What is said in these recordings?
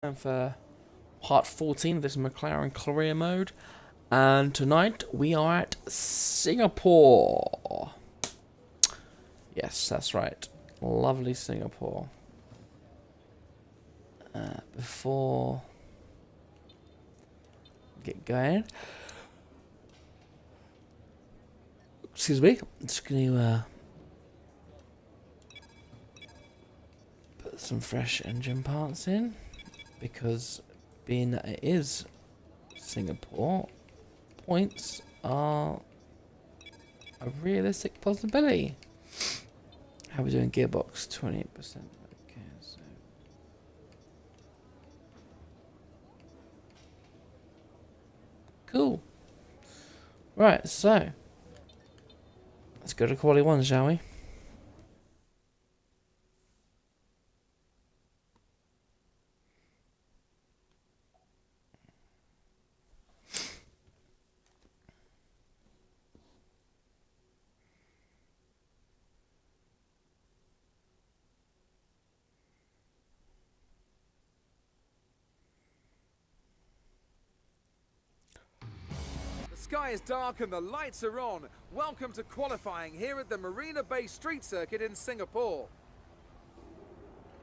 And for part 14 of this McLaren career mode. And tonight we are at Singapore. Yes, that's right. Lovely Singapore. Before we get going, excuse me, I'm just going to put some fresh engine parts in, because being that it is Singapore, points are a realistic possibility. How are we doing? Gearbox 28%. Okay, so cool. Right, so let's go to quality one, shall we? The sky is dark and the lights are on. Welcome to qualifying here at the Marina Bay Street Circuit in Singapore.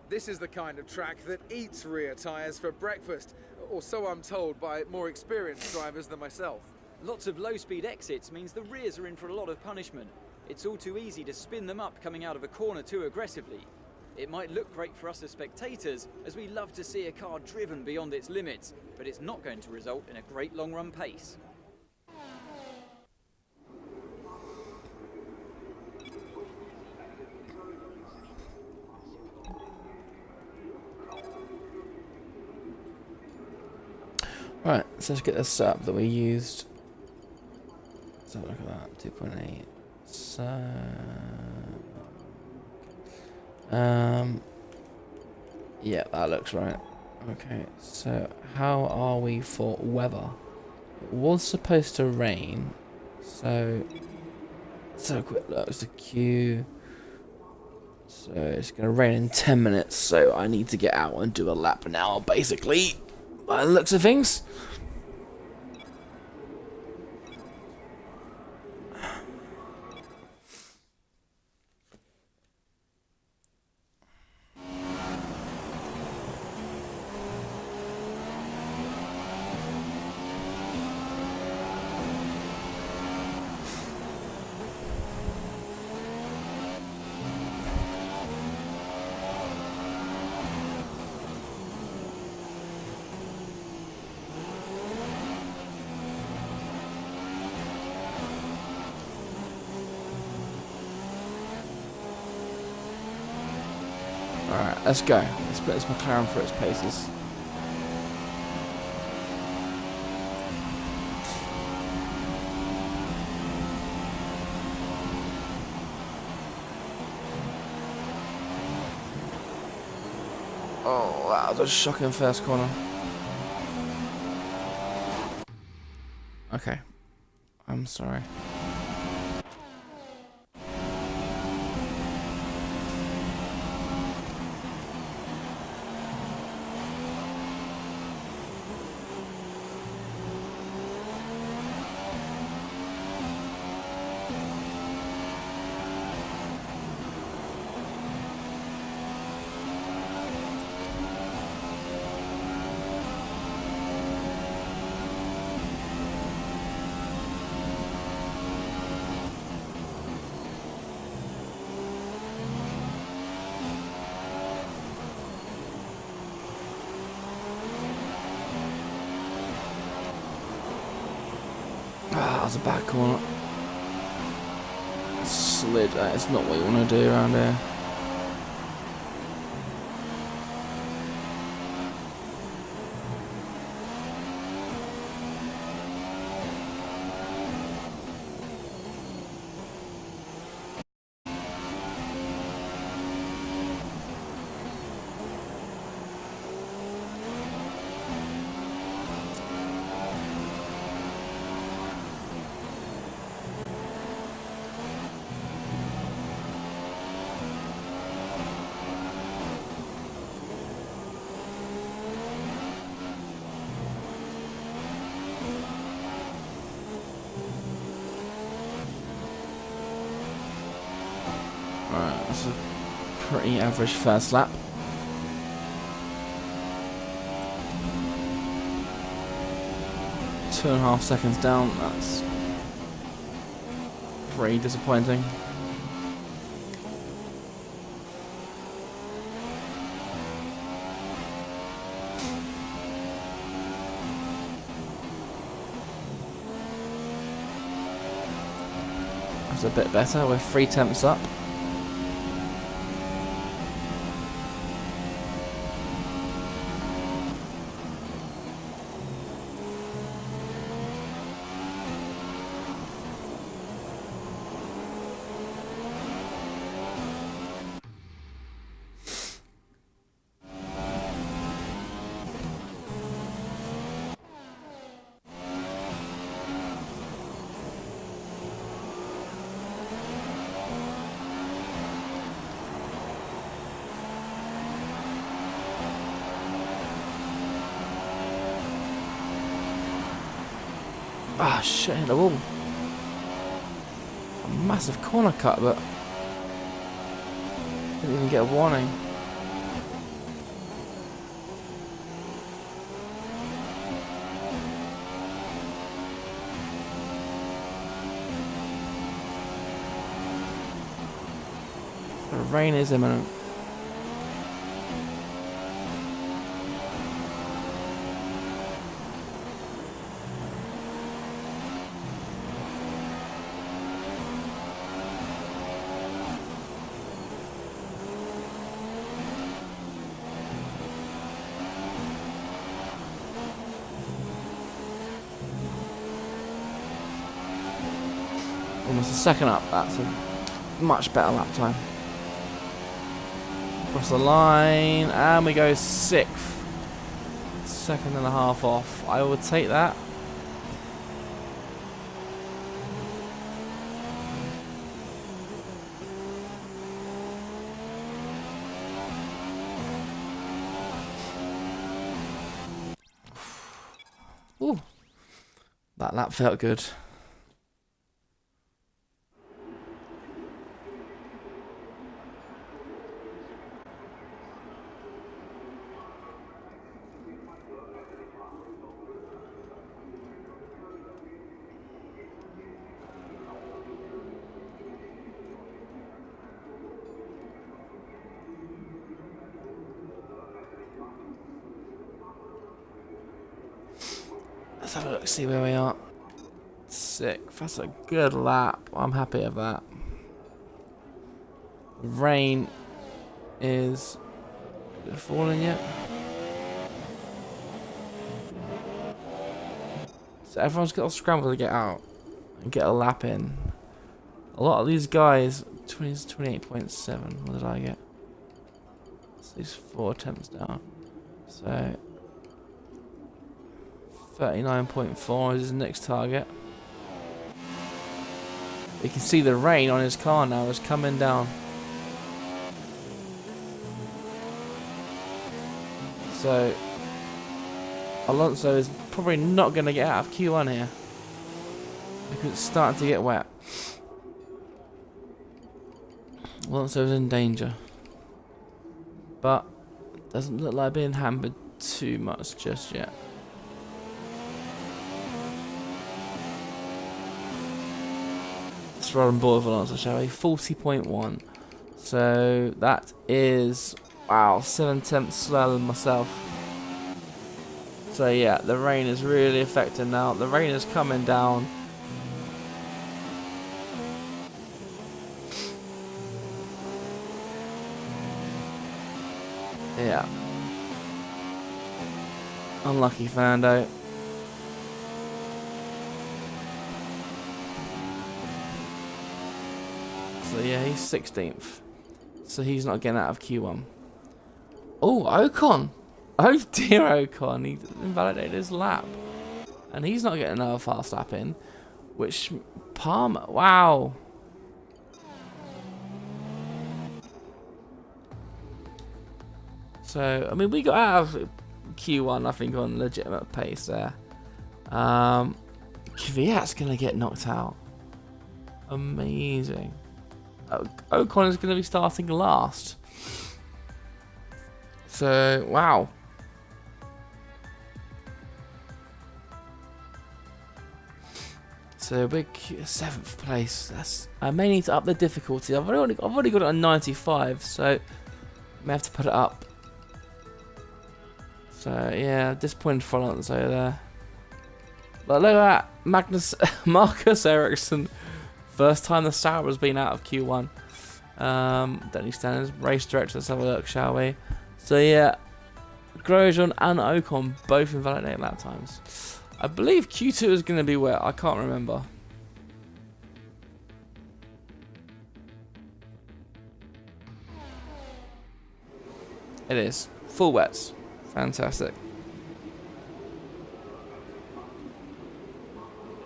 This is the kind of track that eats rear tyres for breakfast, or so I'm told by more experienced drivers than myself. Lots of low-speed exits means the rears are in for a lot of punishment. It's all too easy to spin them up coming out of a corner too aggressively. It might look great for us as spectators, as we love to see a car driven beyond its limits, but it's not going to result in a great long-run pace. Right, so let's get this setup that we used. Let's have a look at that. 2.8. So yeah, that looks right. Okay, so how are we for weather? It was supposed to rain, so let's have a quick look. It's the queue. So it's gonna rain in 10 minutes, so I need to get out and do a lap now, basically, by the looks of things. Alright, let's go. Let's put this McLaren through its paces. Oh, that was a shocking first corner. Okay. I'm sorry. Ah, that was a bad corner. Slid. That is not what you want to do around here. That's a pretty average first lap. Two and a half seconds down. That's pretty disappointing. That's a bit better. We're 3 tenths up. Ah, shit, hit the wall. A massive corner cut, but didn't even get a warning. The rain is imminent. Almost a second up. That's a much better lap time. Across the line, and we go 6th. Second and a half off. I would take that. Ooh, that lap felt good. Let's have a look, see where we are. 6th. That's a good lap. I'm happy with that. Rain is it falling yet? So everyone's got to scramble to get out and get a lap in. A lot of these guys, 28.7. What did I get? So these 4 attempts down. So 39.4 is his next target. You can see the rain on his car now is coming down. So Alonso is probably not going to get out of Q1 here because it's starting to get wet. Alonso's in danger, but doesn't look like being hampered too much just yet. Let's roll on board with Alonso, shall we? 40.1. So that is, wow, 7 tenths slower than myself. So yeah, the rain is really affecting now. The rain is coming down. Yeah. Unlucky Fernando. So yeah, he's 16th. So he's not getting out of Q1. Oh, Ocon! Oh dear, Ocon. He invalidated his lap. And he's not getting another fast lap in. Which, Palmer, wow. So, I mean, we got out of Q1, I think, on legitimate pace there. Kvyat's going to get knocked out. Amazing. Ocon is going to be starting last. So, wow. So big 7th place. I may need to up the difficulty. I've already got it on 95, so I may have to put it up. So yeah, disappointed for Alonso there. But look at that, Marcus Ericsson. First time the Sauber has been out of Q1. Don't need standards. Race director. Let's have a look, shall we? So yeah, Grosjean and Ocon both invalidated lap times. I believe Q2 is going to be wet. I can't remember. It is. Full wets. Fantastic.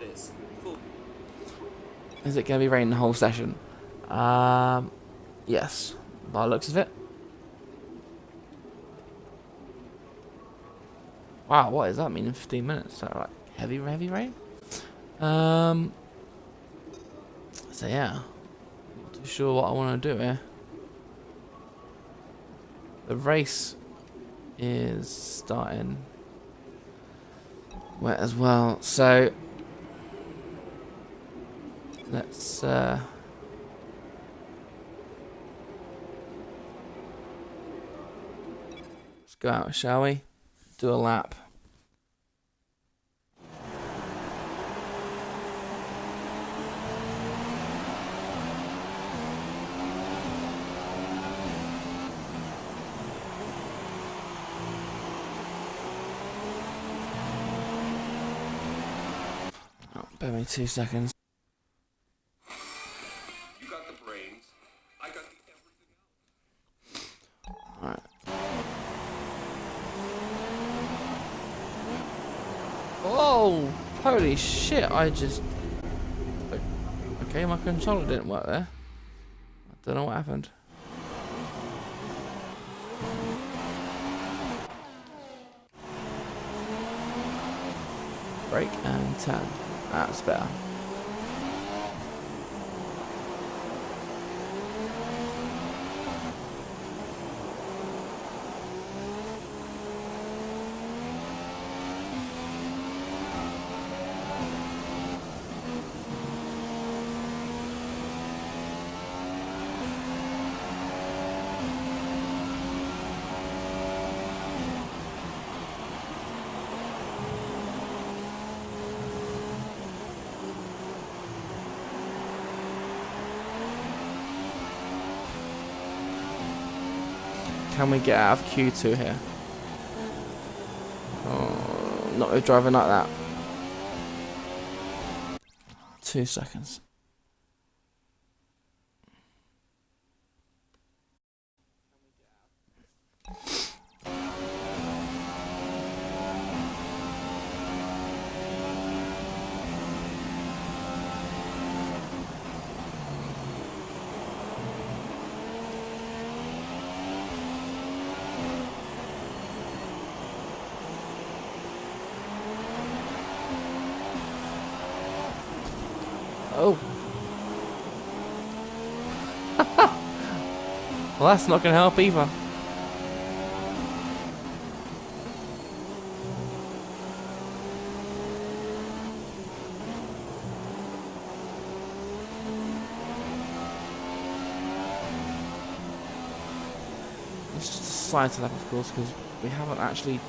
It is. Full. Is it going to be raining the whole session? Yes. By the looks of it. Wow, what does that mean in 15 minutes? So like heavy rain? So yeah. Not too sure what I want to do here. The race is starting wet as well. So let's go out, shall we? Do a lap. Oh, bear me 2 seconds. You got the brains, I got the everything else. Alright. Oh, holy shit, I just... Okay, my controller didn't work there. I don't know what happened. Brake and turn. That's better. Can we get out of Q2 here? Oh, not with driving like that. 2 seconds. Oh. Well, that's not going to help either. It's just a side to that, of course, because we haven't actually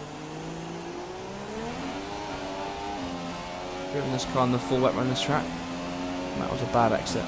driven this car on the full wet run this track. And that was a bad exit.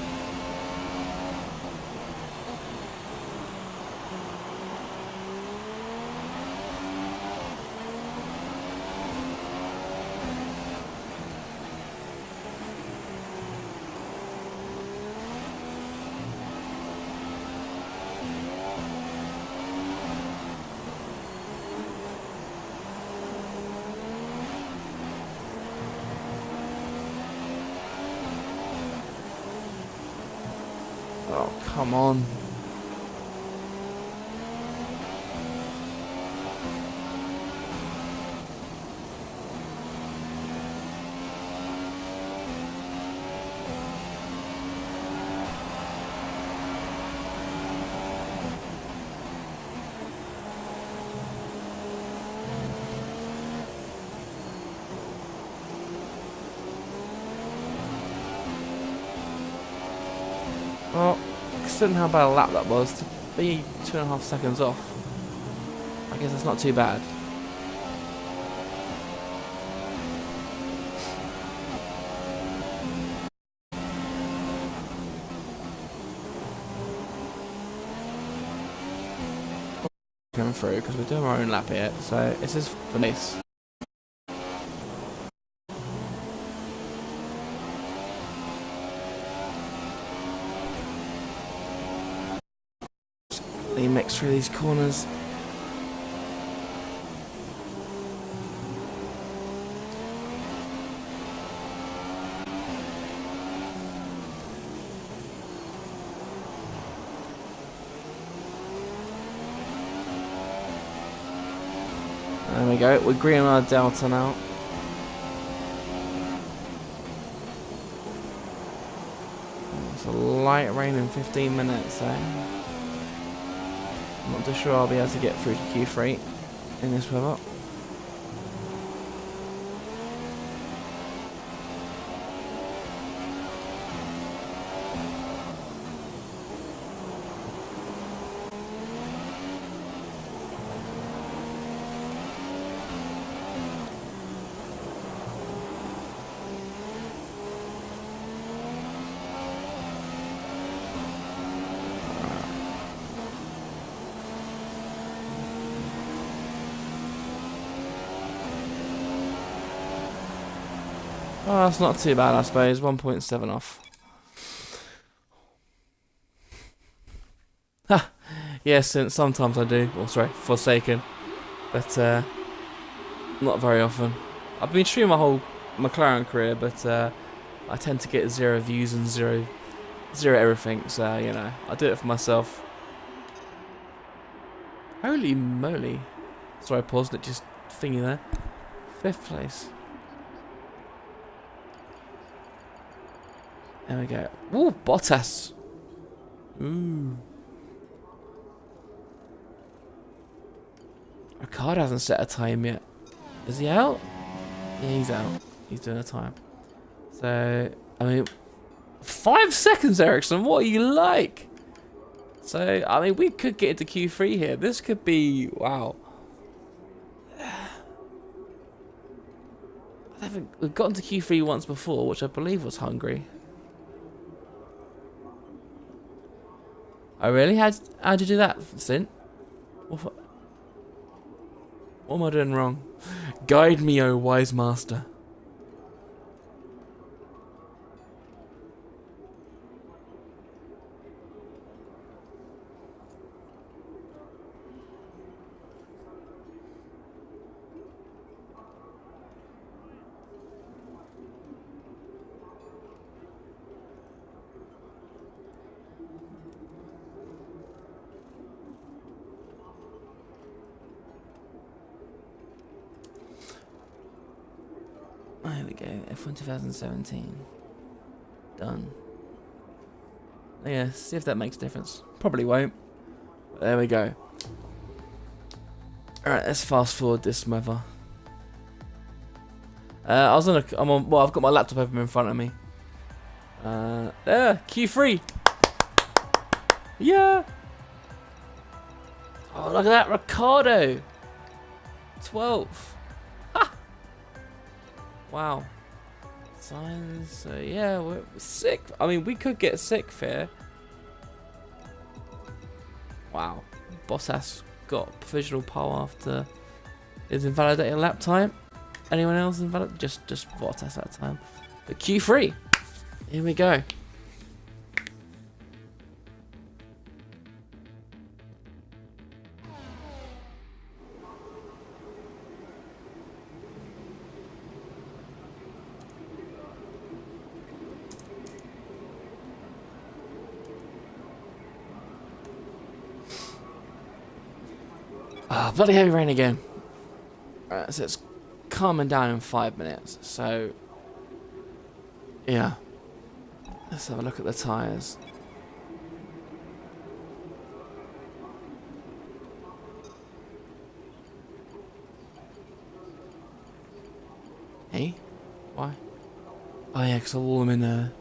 Oh, come on. Well, considering how bad a lap that was, to be 2.5 seconds off, I guess that's not too bad. Coming through because we're doing our own lap here, so this is for this. They mix through these corners. There we go, we're green on our delta now. It's a light rain in 15 minutes, so I'm not too sure I'll be able to get through to Q3 in this weather. Oh, that's not too bad, I suppose. 1.7 off. Ha! Yes, since sometimes I do. Oh, sorry, Forsaken. But, not very often. I've been streaming my whole McLaren career, but, I tend to get 0 views and zero everything, so, you know, I do it for myself. Holy moly. Sorry, I paused it, just thingy there. 5th place. There we go. Ooh, Bottas. Ooh. Ricardo hasn't set a time yet. Is he out? Yeah, he's out. He's doing a time. So, I mean, 5 seconds, Ericsson. What are you like? So, I mean, we could get into Q3 here. This could be, wow. I think we've gotten to Q3 once before, which I believe was Hungary. Oh really? How'd you do that, Sint? What am I doing wrong? Guide me, O wise master. There we go, F1 2017. Done. Yeah, see if that makes a difference. Probably won't. But there we go. Alright, let's fast forward this weather. Well, I've got my laptop open in front of me. There, Q3. Yeah. Oh, look at that, Ricardo. 12th. Wow. Signs. So yeah, we're sick. I mean, we could get 6th here. Wow. Bottas got provisional pole after his invalidated lap time. Anyone else invalid? Just Bottas that time. But Q3. Here we go. Ah, bloody heavy rain again. Alright, so it's calming down in 5 minutes. So, yeah. Let's have a look at the tyres. Hey? Why? Oh yeah, because I wore them in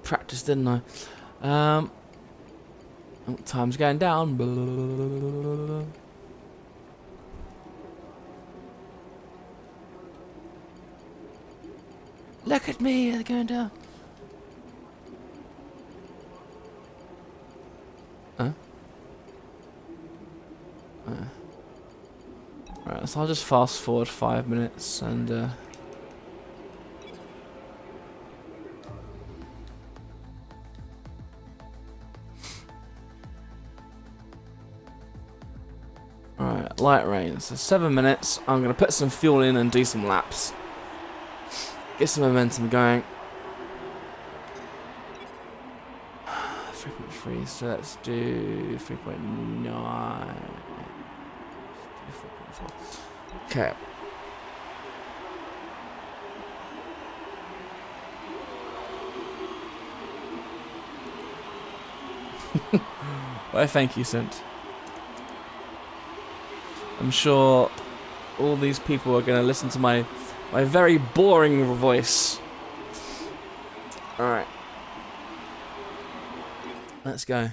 practice, didn't I? Oh, time's going down. Look at me, they're going down. Huh? Right, so I'll just fast forward 5 minutes and Alright, light rain. So 7 minutes. I'm going to put some fuel in and do some laps. Get some momentum going. 3.3, so let's do 3.9. Okay. Why, thank you, Sint. I'm sure all these people are going to listen to my very boring voice. Alright. Let's go.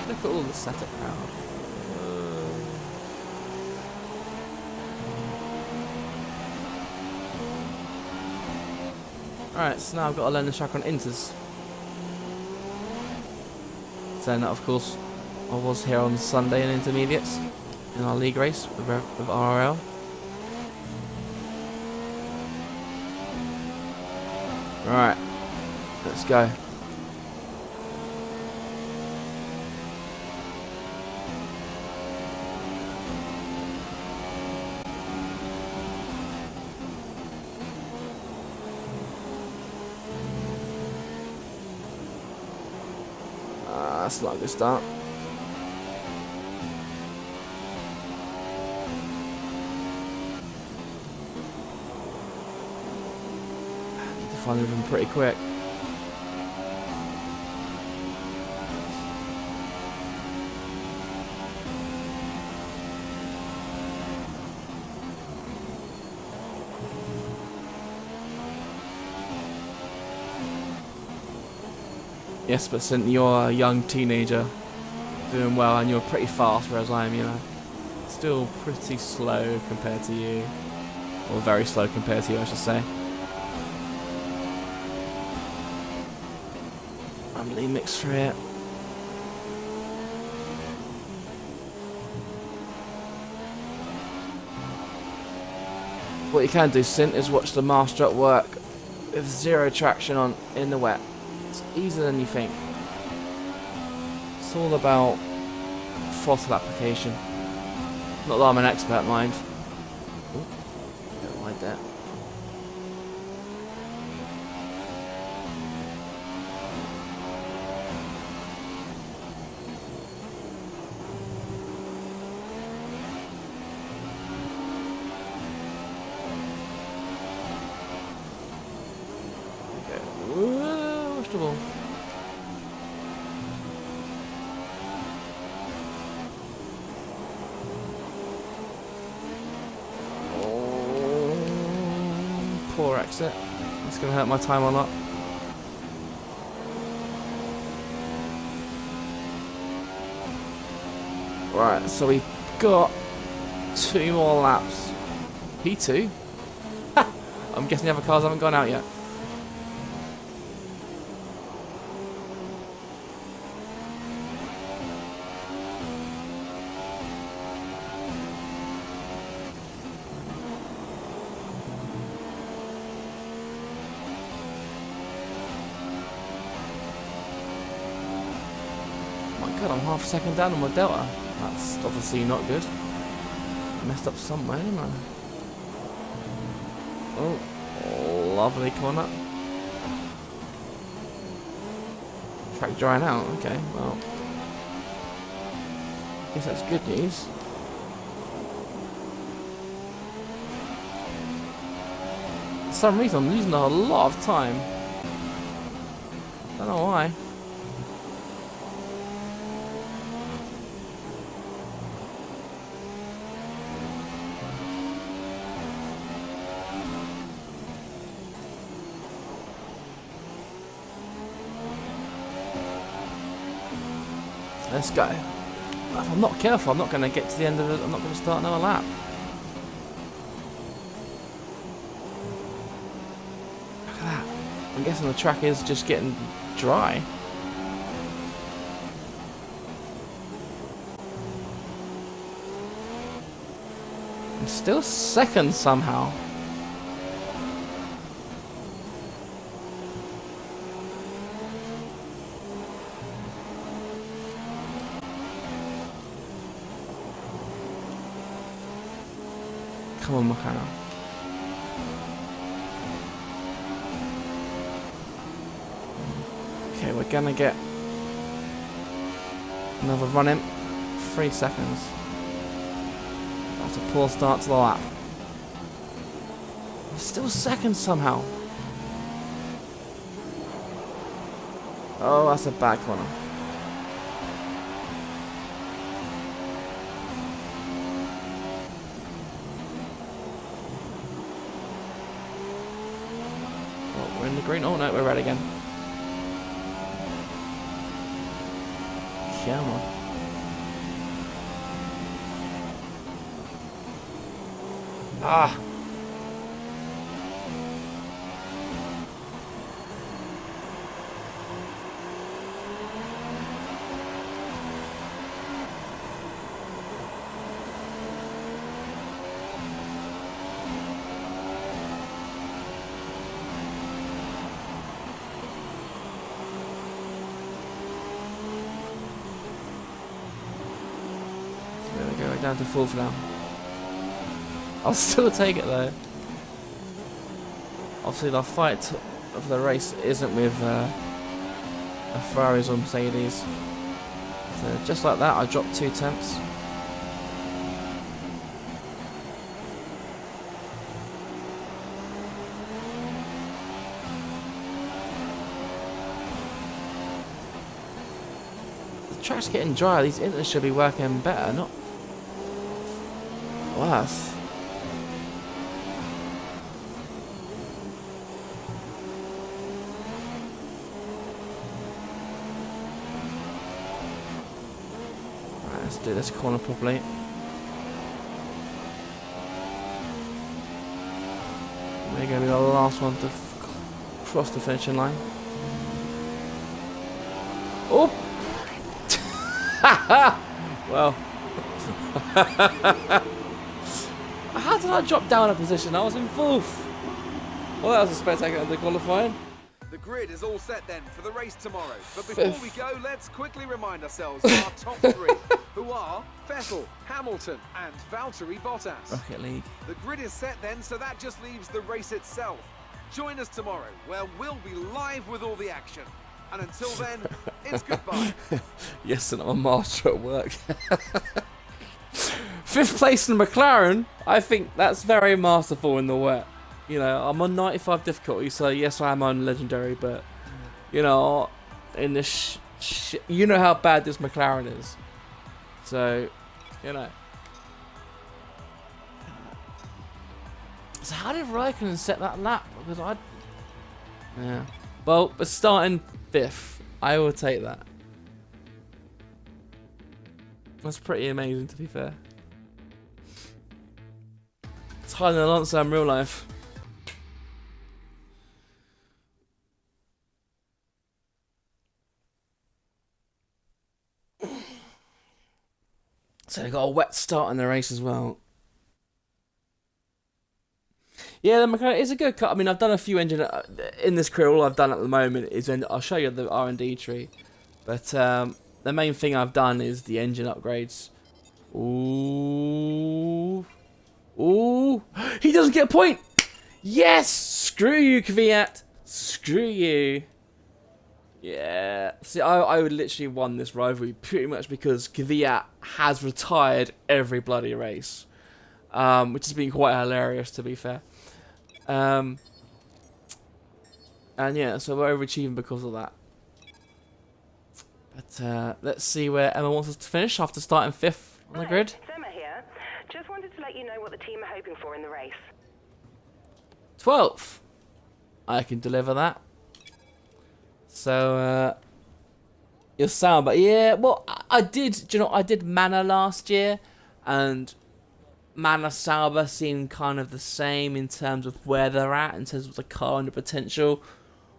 Look at all the setup crowd. Alright, so now I've got to learn the track on inters. Saying that, of course, I was here on Sunday in intermediates in our league race with RRL. Right, let's go. That's not a good start. Need to find them pretty quick. Yes, but since you're a young teenager, doing well, and you're pretty fast, whereas I am, you know, still pretty slow compared to you. Or very slow compared to you, I should say. I'm lean mixed for it. What you can do, Sint, is watch the master at work with zero traction on in the wet. It's easier than you think. It's all about throttle application. Not that I'm an expert, mind. Ooh, don't like that. Okay. Watch the ball. Poor exit. It's going to hurt my time a lot. Right, so we've got 2 more laps. P2? I'm guessing the other cars haven't gone out yet. God, I'm half a second down on my delta. That's obviously not good. Messed up somewhere, didn't I? Oh, lovely corner. Track drying out. Okay, well, I guess that's good news. For some reason, I'm losing a lot of time. Don't know why. Let's go. If I'm not careful, I'm not going to get to the end of it. I'm not going to start another lap. Look at that. I'm guessing the track is just getting dry. I'm still second somehow. Come on, McLaren. Okay, we're gonna get another run in. 3 seconds. That's a poor start to the lap. We're still second somehow. Oh, that's a bad corner. Oh, we're in the green. Oh no, we're red again. Come on. Ah. There we go, we're down to 4th now. I'll still take it though. Obviously the fight of the race isn't with Ferraris or Mercedes. So just like that I dropped 2 tenths. The track's getting dry, these inters should be working better, not worse. Let's do this corner properly. We're going to be the last one to cross the finishing line. Oh! Well. How did I drop down a position? I was in 4th. Well, that was a spectacular under qualifying. The grid is all set then for the race tomorrow. But before we go, let's quickly remind ourselves of our top 3, who are Vettel, Hamilton and Valtteri Bottas. Rocket League. The grid is set then, so that just leaves the race itself. Join us tomorrow, where we'll be live with all the action. And until then, it's goodbye. Yes, and I'm a master at work. 5th place in McLaren. I think that's very masterful in the wet. You know, I'm on 95 difficulty, so yes, I am on legendary, but you know, in this, you know how bad this McLaren is. So, you know. So how did Raikkonen set that lap? Because yeah. Well, but starting 5th, I will take that. That's pretty amazing, to be fair. It's higher than Alonso in real life. So they got a wet start in the race as well. Yeah, the McLaren is a good cut. I mean, I've done a few engine in this career. All I've done at the moment is I'll show you the R&D tree, but the main thing I've done is the engine upgrades. Ooh, ooh! He doesn't get a point. Yes, screw you, Kvyat. Screw you. Yeah, see, I would literally won this rivalry pretty much because Kvyat has retired every bloody race, which has been quite hilarious, to be fair. And yeah, so we're overachieving because of that. But let's see where Emma wants us to finish after starting 5th on the grid. Emma here. Just wanted to let you know what the team are hoping for in the race. 12th. I can deliver that. So, you're sound, but yeah, well, I did. Do you know? I did Mana last year, and Mana Sauber seemed kind of the same in terms of where they're at, in terms of the car and the potential.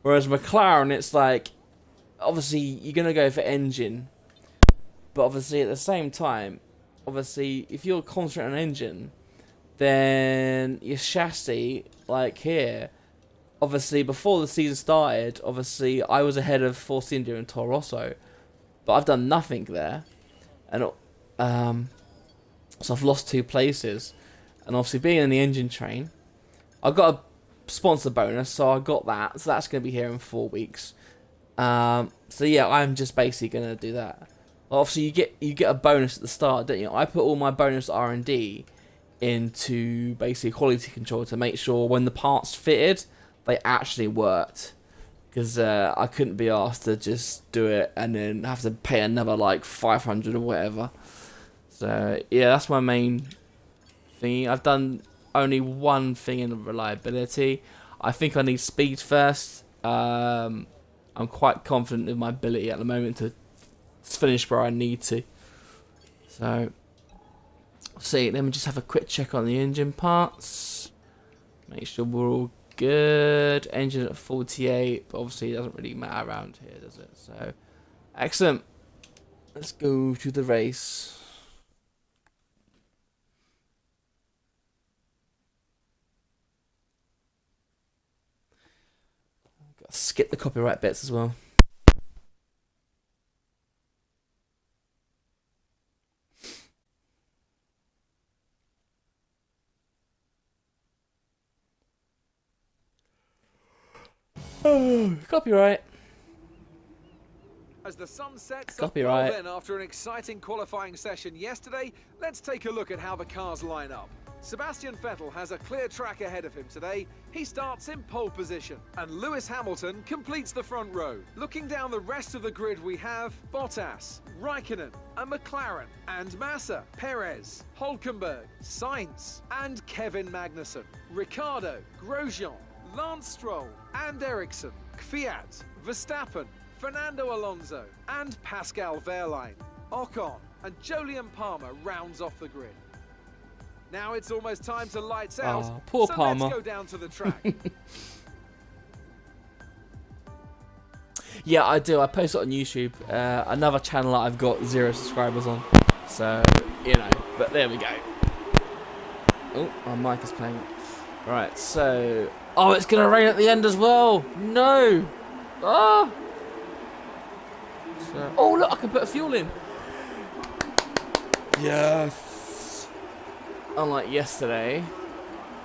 Whereas McLaren, it's like, obviously you're gonna go for engine, but obviously at the same time, obviously if you're concentrating on engine, then your chassis, like here, obviously before the season started, obviously I was ahead of Force India and Toro Rosso, but I've done nothing there, and so I've lost 2 places, and obviously being in the engine train, I got a sponsor bonus, so I got that, so that's going to be here in 4 weeks. So yeah, I'm just basically going to do that. Obviously you get a bonus at the start, don't you? I put all my bonus R&D into basically quality control to make sure when the parts fitted, they actually worked. Because I couldn't be asked to just do it and then have to pay another like 500 or whatever. So yeah, that's my main thing. I've done only one thing in reliability. I think I need speed first. I'm quite confident in my ability at the moment to finish where I need to. So, see, let me just have a quick check on the engine parts. Make sure we're all good. Engine at 48, but obviously it doesn't really matter around here, does it? So, excellent. Let's go to the race. Gotta skip the copyright bits as well. Oh, copyright. As the sun sets Copyright. then after an exciting qualifying session yesterday, let's take a look at how the cars line up. Sebastian Vettel has a clear track ahead of him today. He starts in pole position, and Lewis Hamilton completes the front row. Looking down the rest of the grid, we have Bottas, Raikkonen, a McLaren, and Massa, Perez, Hulkenberg, Sainz, and Kevin Magnussen, Ricciardo, Grosjean, Lance Stroll, and Ericsson, Kvyat, Verstappen, Fernando Alonso, and Pascal Wehrlein. Ocon and Jolyon Palmer rounds off the grid. Now it's almost time to lights out, poor so Palmer. let's go down to the track. Yeah, I do. I post it on YouTube. Another channel that I've got 0 subscribers on. So, you know, but there we go. Oh, my mic is playing. Right, so... Oh, it's going to rain at the end as well. No. Ah. So, oh, look, I can put fuel in. Yes. Unlike yesterday.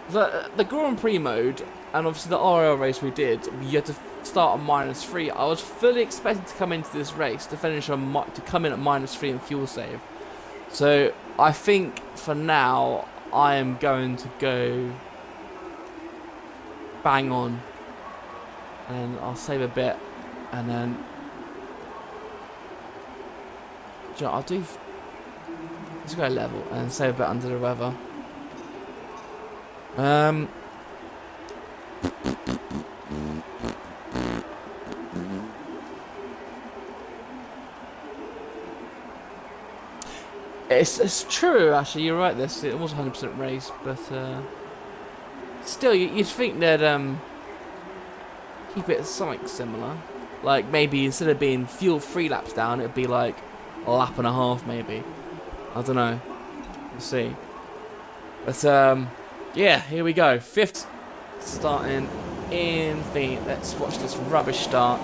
The Grand Prix mode, and obviously the RL race we did, you had to start on -3. I was fully expecting to come into this race to finish on to come in at -3 in fuel save. So I think for now I am going to go bang on, and I'll save a bit, and then you know, I'll do. Let's go level and save a bit under the weather. It's true, actually, you're right, it was a 100% race, but still, you'd think they'd keep it something similar. Like, maybe instead of being 3 laps down, it'd be like a lap and a half, maybe. I don't know. We'll see. But, yeah, here we go. 5th starting in the... Let's watch this rubbish start.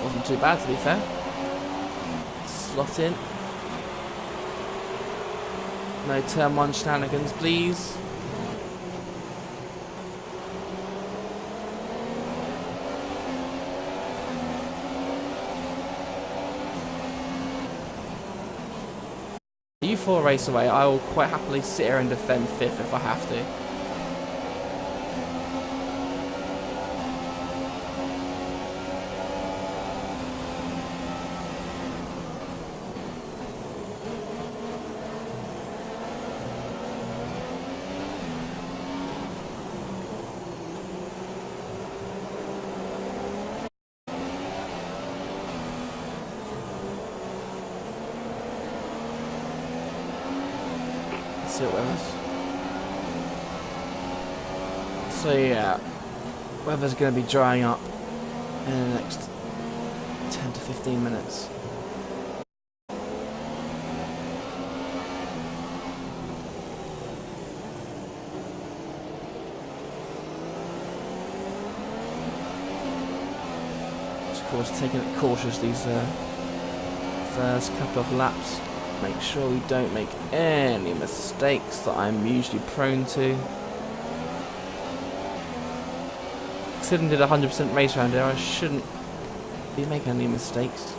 Wasn't too bad, to be fair. Slot in. No turn 1 shenanigans, please. You 4 race away, I will quite happily sit here and defend 5th if I have to. see what weather's. So yeah, weather's going to be drying up in the next 10 to 15 minutes. Of course, taking it cautious these first couple of laps. Make sure we don't make any mistakes that I'm usually prone to. Considering did a 100% race round here, I shouldn't be making any mistakes.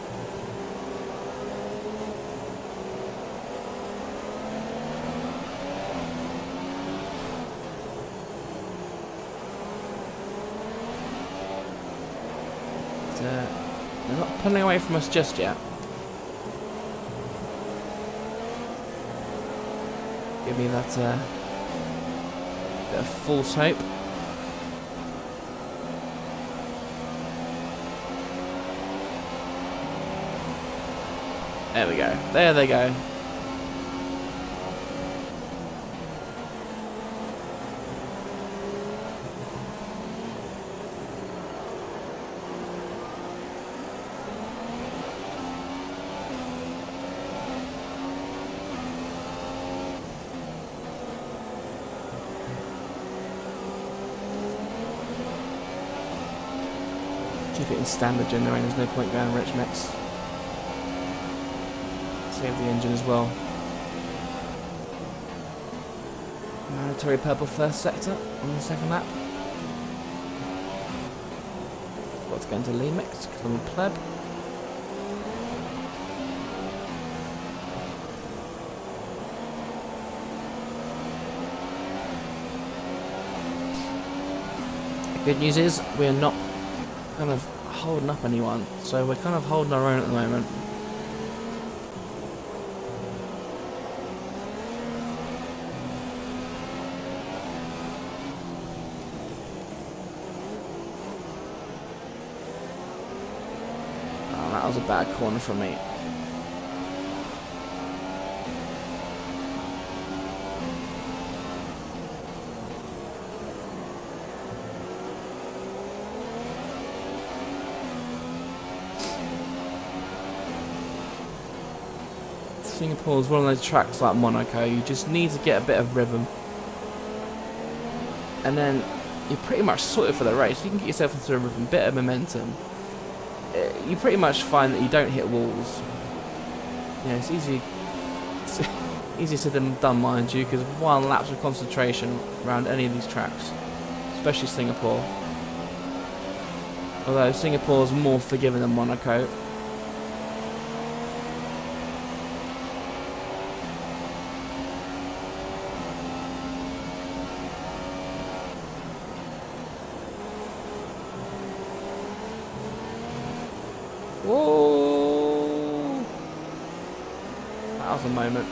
But, they're not pulling away from us just yet. Give me that bit of false hope. There we go. There they go. Keep it in standard generating, there's no point going rich mix. Save the engine as well. Mandatory purple first sector on the second lap. Got to go into lean mix because I'm a pleb. Good news is we're not kind of holding up anyone, so we're kind of holding our own at the moment. Oh, that was a bad corner from me. Singapore is one of those tracks like Monaco, you just need to get a bit of rhythm and then you're pretty much sorted for the race. If you can get yourself into a rhythm, bit of momentum, you pretty much find that you don't hit walls. Yeah, it's easier said than done, mind you, because one lapse of concentration around any of these tracks, especially Singapore, although Singapore's more forgiving than Monaco. Whoa! That was a moment.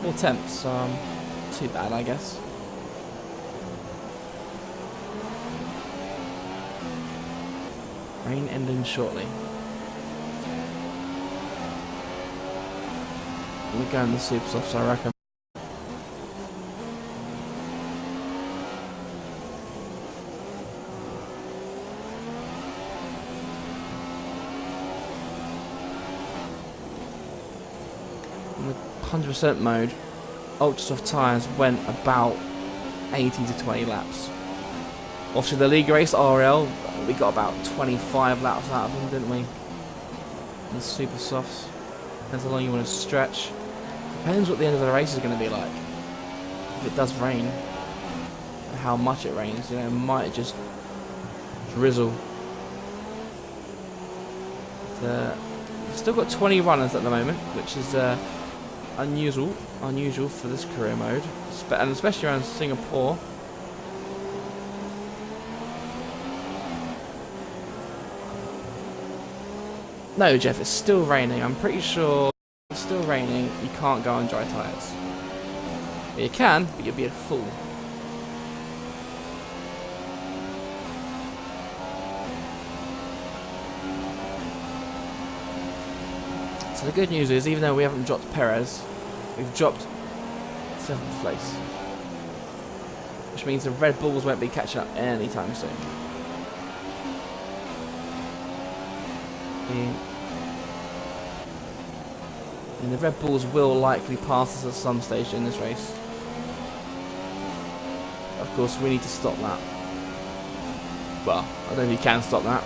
All temps, too bad, I guess. Rain ending shortly. We're going the super softs, I reckon. In the 100% mode, ultra soft tyres went about 80 to 20 laps. Obviously the league race RL, we got about 25 laps out of them, didn't we? And the super softs. Depends how long you want to stretch. Depends what the end of the race is going to be like. If it does rain, and how much it rains, you know, it might just drizzle. But, we've still got 20 runners at the moment, which is unusual for this career mode, and especially around Singapore. No, Jeff, it's still raining. I'm pretty sure it's still raining. You can't go on dry tyres. You can, but you'll be a fool. So the good news is, even though we haven't dropped Perez, we've dropped 7th place. Which means the Red Bulls won't be catching up anytime soon. And the Red Bulls will likely pass us at some stage in this race. Of course, we need to stop that. Well, I don't think you can stop that.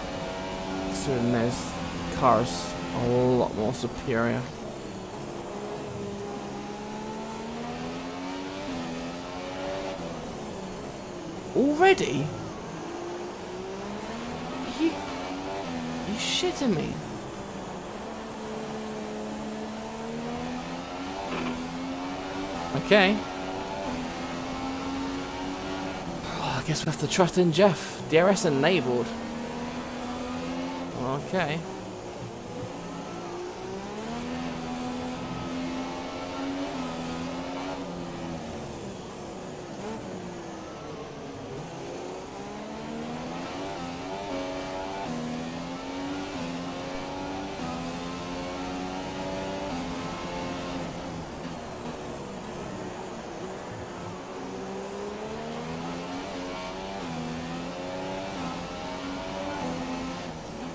Considering those cars are a lot more superior. Already? You shitting me? Okay. Oh, I guess we have to trust in Jeff. DRS enabled. Okay.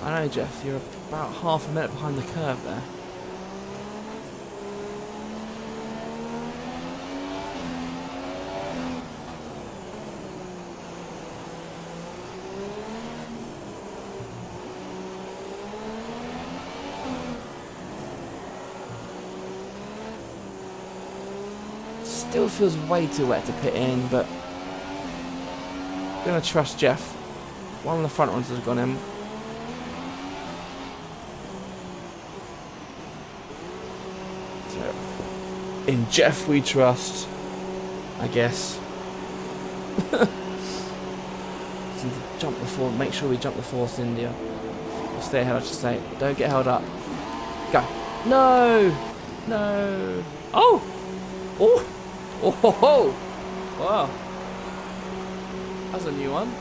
I know, Jeff, you're about half a minute behind the curve there. Still feels way too wet to pit in, but I'm gonna trust Jeff. One of the front ones has gone in. In Jeff we trust, I guess. Just need to jump before, make sure we jump the force India. Stay ahead, I should say. Don't get held up. Go. No! No! Oh! Oh! Oh ho ho! Wow. That's a new one.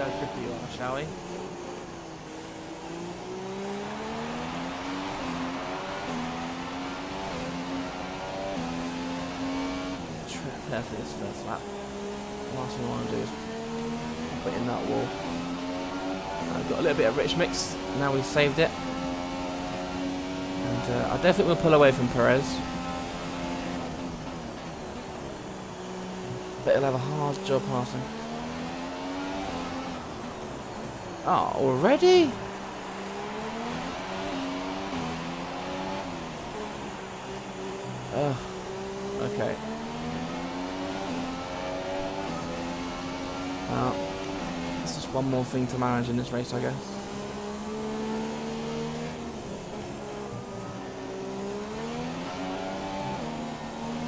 How tricky you are, shall we? Prepare for this first lap. Last thing I want to do is put in that wall. I've got a little bit of rich mix. Now we've saved it. And I definitely will pull away from Perez. But he'll have a hard job passing. Oh, already? Ugh. Okay. Well, it's just one more thing to manage in this race, I guess.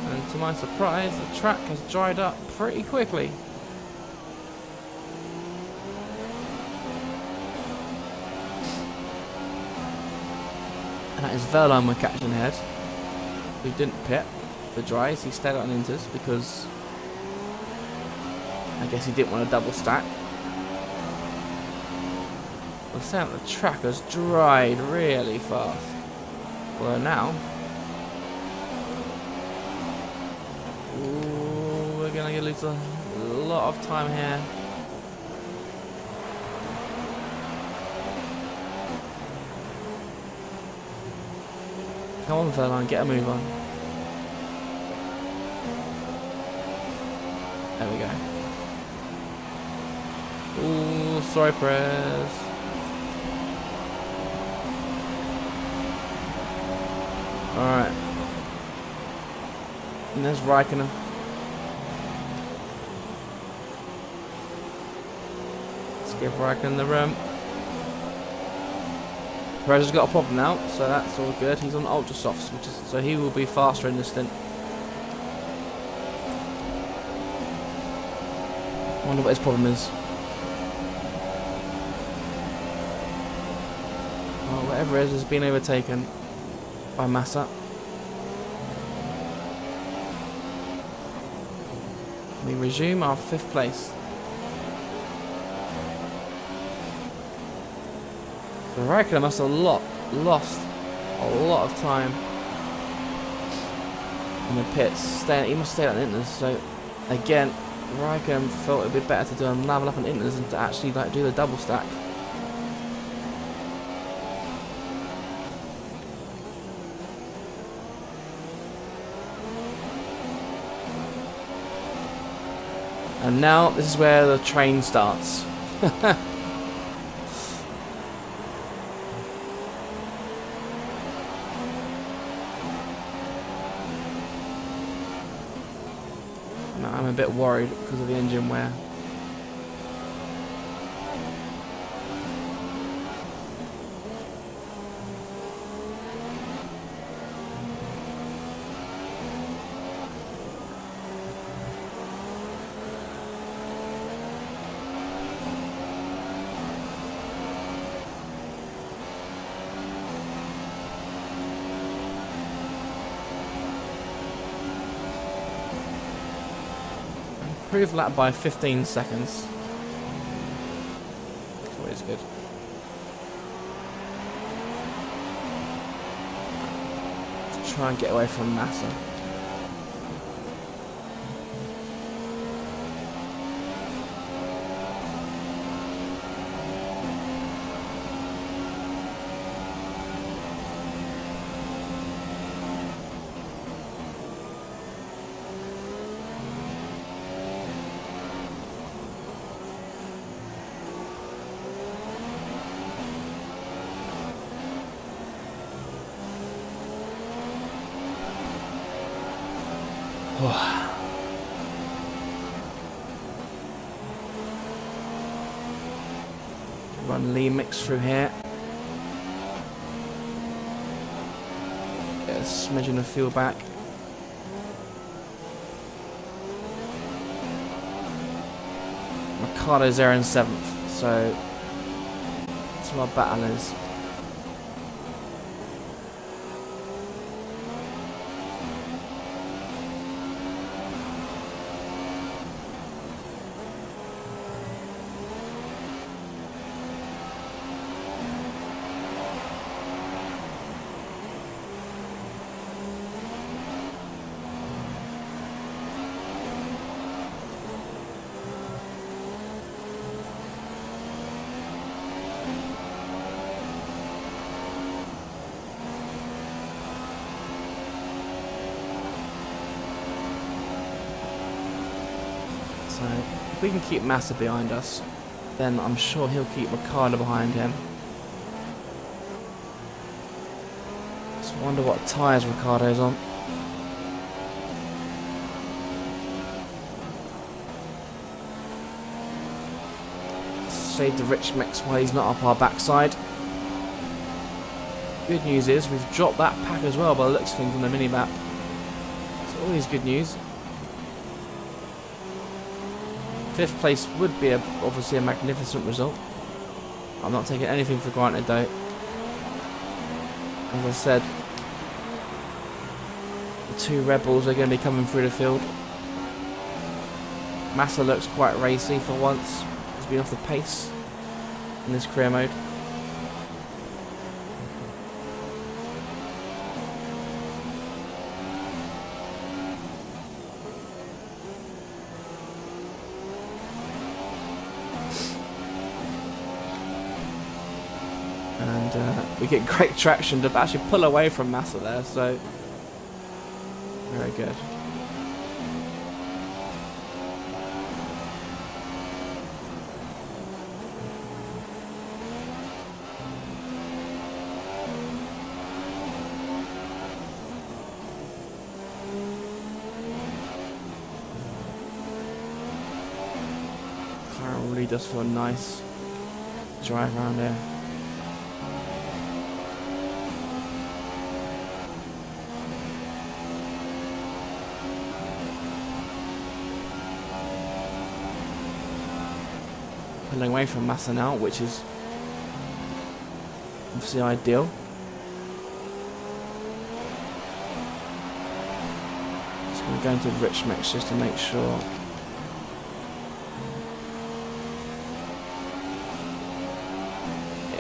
And to my surprise, the track has dried up pretty quickly. And that is Verline we're catching ahead. Who didn't pit for dries, he stayed on inters because I guess he didn't want a double stack. I'm saying the track has dried really fast. Well now, ooh, we're gonna lose a lot of time here. Come on, Verline, get a move on. There we go. Ooh, sorry, Perez. Alright. And there's Raikkonen. Let's give Raikkonen the room. Perez has got a problem now, so that's all good. He's on ultra softs, so he will be faster in this stint. I wonder what his problem is. Well, whatever it is has been overtaken by Massa. We resume our 5th place. So Raikkonen must have lost a lot of time in the pits. He must stay on Inters. So again, Raikkonen felt it'd be better to do a level up on Inters than to actually like do the double stack. And now this is where the train starts. No, I'm a bit worried because of the engine wear. Improve lap by 15 seconds. That's always good. To try and get away from Massa. Run Lee mix through here. Get a smidgen of fuel back. Ricardo's there in 7th, so that's what our battle is. So if we can keep Massa behind us, then I'm sure he'll keep Ricardo behind him. Just wonder what tyres Ricardo's on. Save the rich mix while he's not up our backside. Good news is we've dropped that pack as well by the looks of things on the mini-map. So always good news. 5th place would be obviously a magnificent result. I'm not taking anything for granted though. As I said, the 2 Rebels are going to be coming through the field. Massa looks quite racy for once. He's been off the pace in this career mode. And we get great traction to actually pull away from Massa there, so very good. Car really does feel nice to drive around here. pulling away from Massa now, which is obviously ideal. Just going to go into rich mix just to make sure.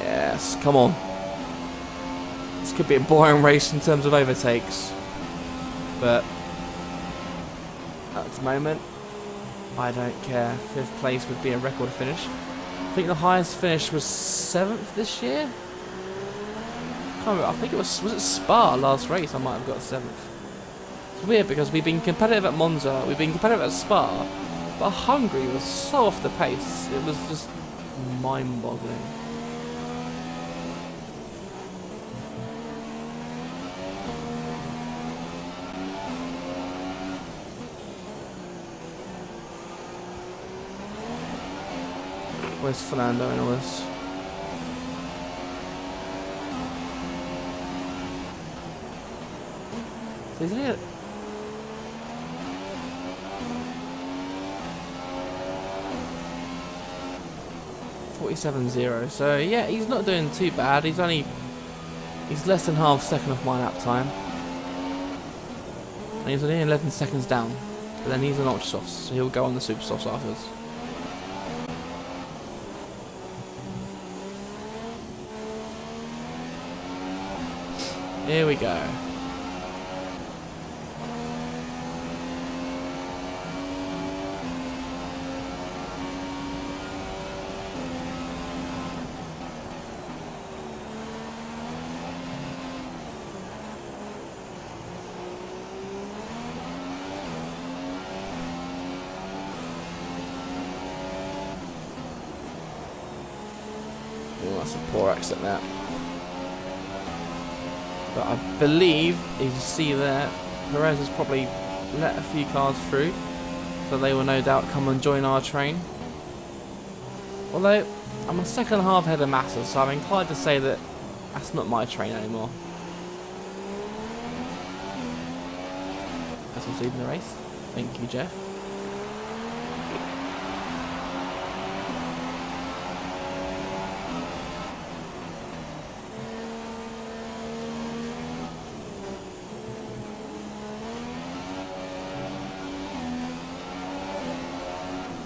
Yes, come on. This could be a boring race in terms of overtakes, but at the moment, I don't care. 5th place would be a record finish. I think the highest finish was 7th this year. Can't remember. I think it was it Spa last race? I might have got 7th. It's weird because we've been competitive at Monza, we've been competitive at Spa, but Hungary was so off the pace. It was just mind-boggling. Where's Fernando in all this? So he's only at 47.0. So yeah, he's not doing too bad. He's less than half second off my lap time. And he's only 11 seconds down. But then he's on ultra softs, so he'll go on the super softs afterwards. Here we go. Oh, that's a poor exit there. But I believe, as you see there, Perez has probably let a few cars through, so they will no doubt come and join our train. Although, I'm a second and a half ahead of Massa, so I'm inclined to say that that's not my train anymore. That's what's leading the race. Thank you, Jeff.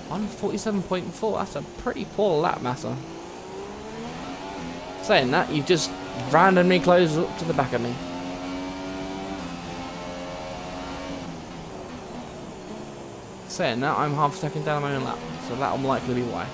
On 47.4, that's a pretty poor lap, Massa. Saying that, you've just randomly closed up to the back of me. Saying that, I'm half a second down my own lap, so that will likely be why.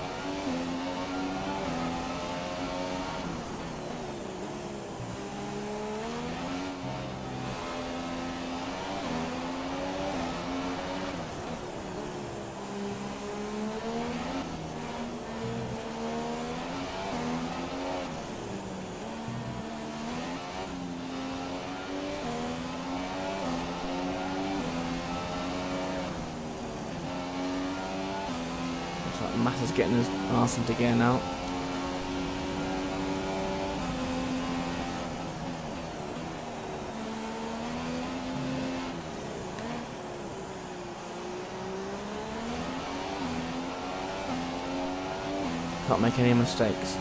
Massa's getting his arse into gear now. Can't make any mistakes.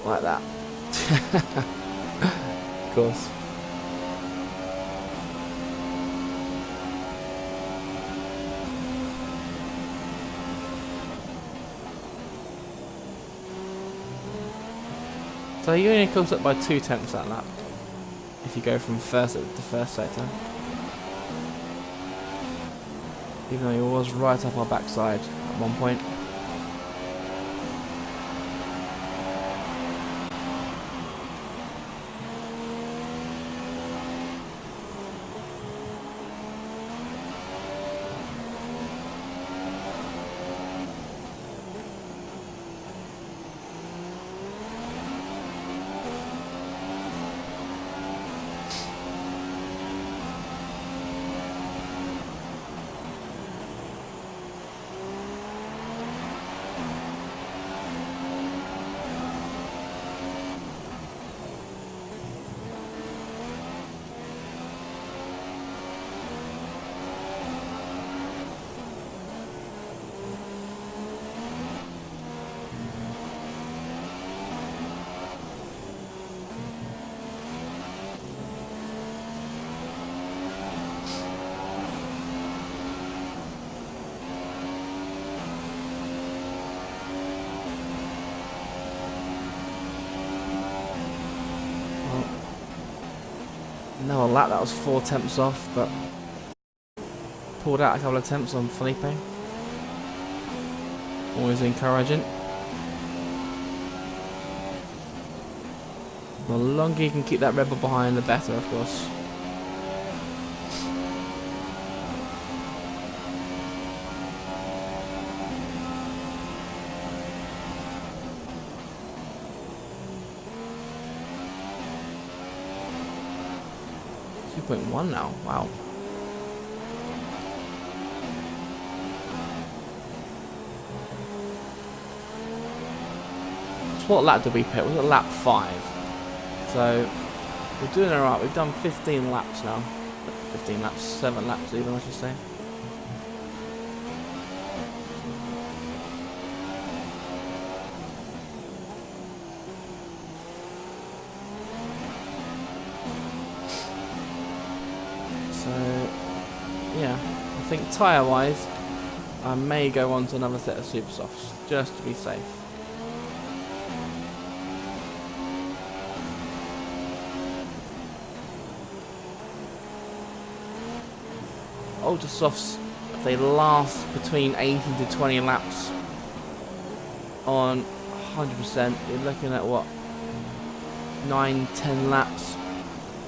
Like that. Of course. So you only comes up by 2/10 that lap if you go from first to first sector. Even though he was right up our backside at one point. Another lap, that was 4 tenths off, but pulled out a couple of tenths on Felipe. Always encouraging. The longer you can keep that Red Bull behind, the better, of course. .1 now, wow. So what lap did we pit? Was it lap 5? So we're doing alright. We've done 15 laps now. 15 laps, 7 laps even, I should say. So yeah, I think tyre wise I may go on to another set of super softs just to be safe. Ultra softs, they last between 18 to 20 laps on 100%. You're looking at what, 9-10 laps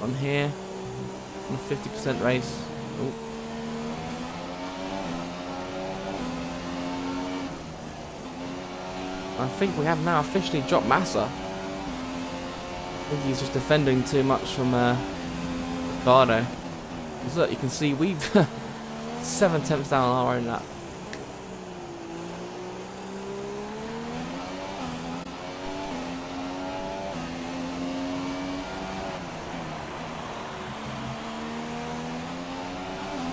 on here on a 50% race. Ooh. I think we have now officially dropped Massa. I think he's just defending too much from Ricardo. Because look, you can see we've 7 tenths down our own lap.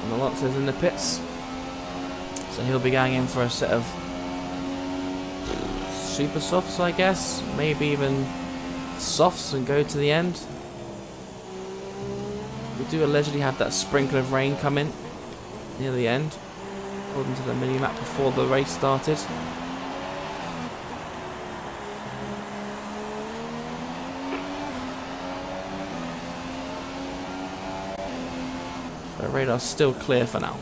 And Alonso's in the pits, so he'll be going in for a set of super softs, I guess, maybe even softs, and go to the end. We do allegedly have that sprinkle of rain come in near the end, according to the mini-map before the race started. So radar's still clear for now.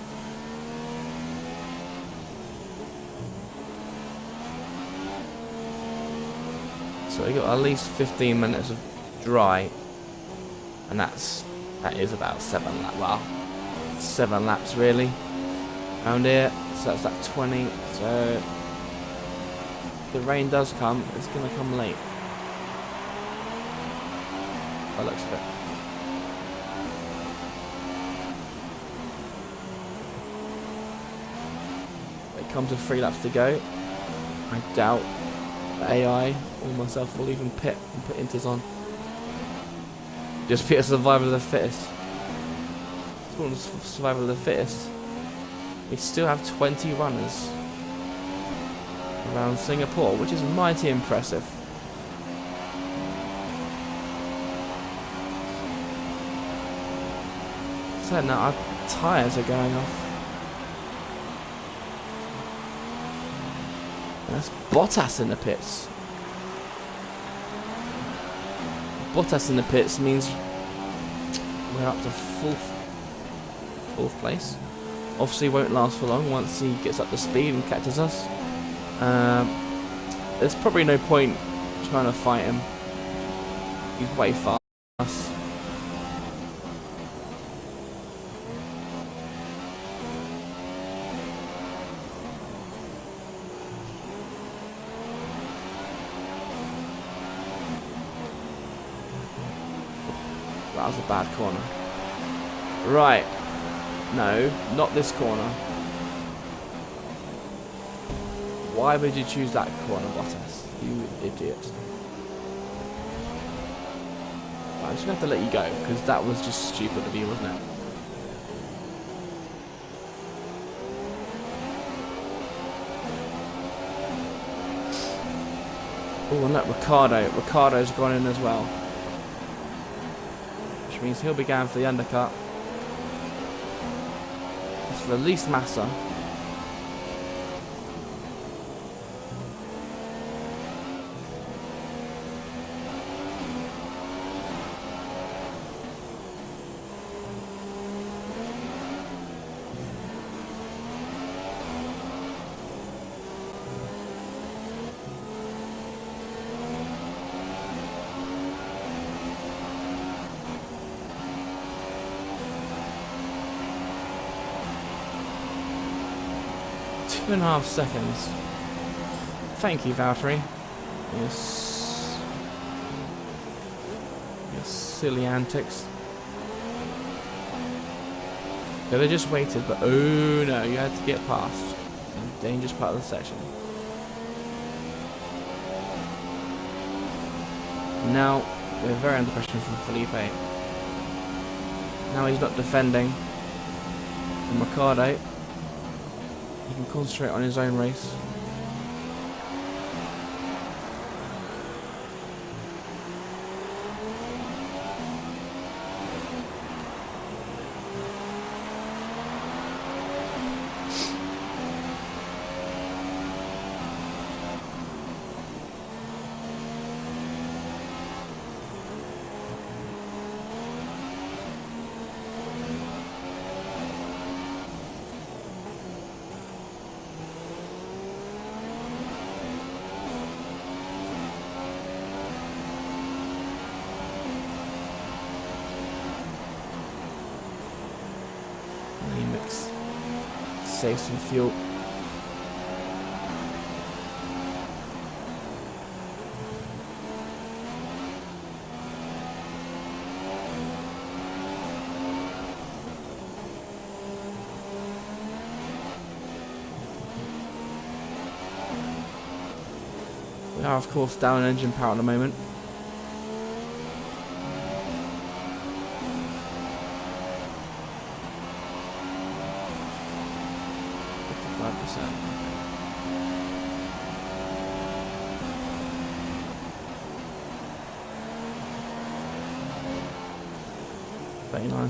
So we got at least 15 minutes of dry, and that is about 7 laps. Well, 7 laps really around here. So that's like 20. So if the rain does come, it's gonna come late. By the looks of it. It comes with 3 laps to go. I doubt the AI or myself will even pit and put inters on. Just pit a survival of the fittest. Survival of the fittest. We still have 20 runners around Singapore, which is mighty impressive. So now our tyres are going off. That's Bottas in the pits. Bottas in the pits means we're up to fourth place. Obviously won't last for long once he gets up to speed and catches us. There's probably no point trying to fight him. He's way fast. That was a bad corner. Right. No, not this corner. Why would you choose that corner, Bottas? You idiot. Right, I'm just going to have to let you go, because that was just stupid of you, wasn't it? Oh, and look, Ricardo's gone in as well. Which means he'll be going for the undercut. Let's release Massa. 2.5 seconds. Thank you, Valtteri. Your silly antics. Could have just waited, but oh no, you had to get past. A dangerous part of the section. Now, we're very under pressure from Felipe. Now he's not defending. And Ricciardo, he can concentrate on his own race. Save some fuel. We are of course down engine power at the moment.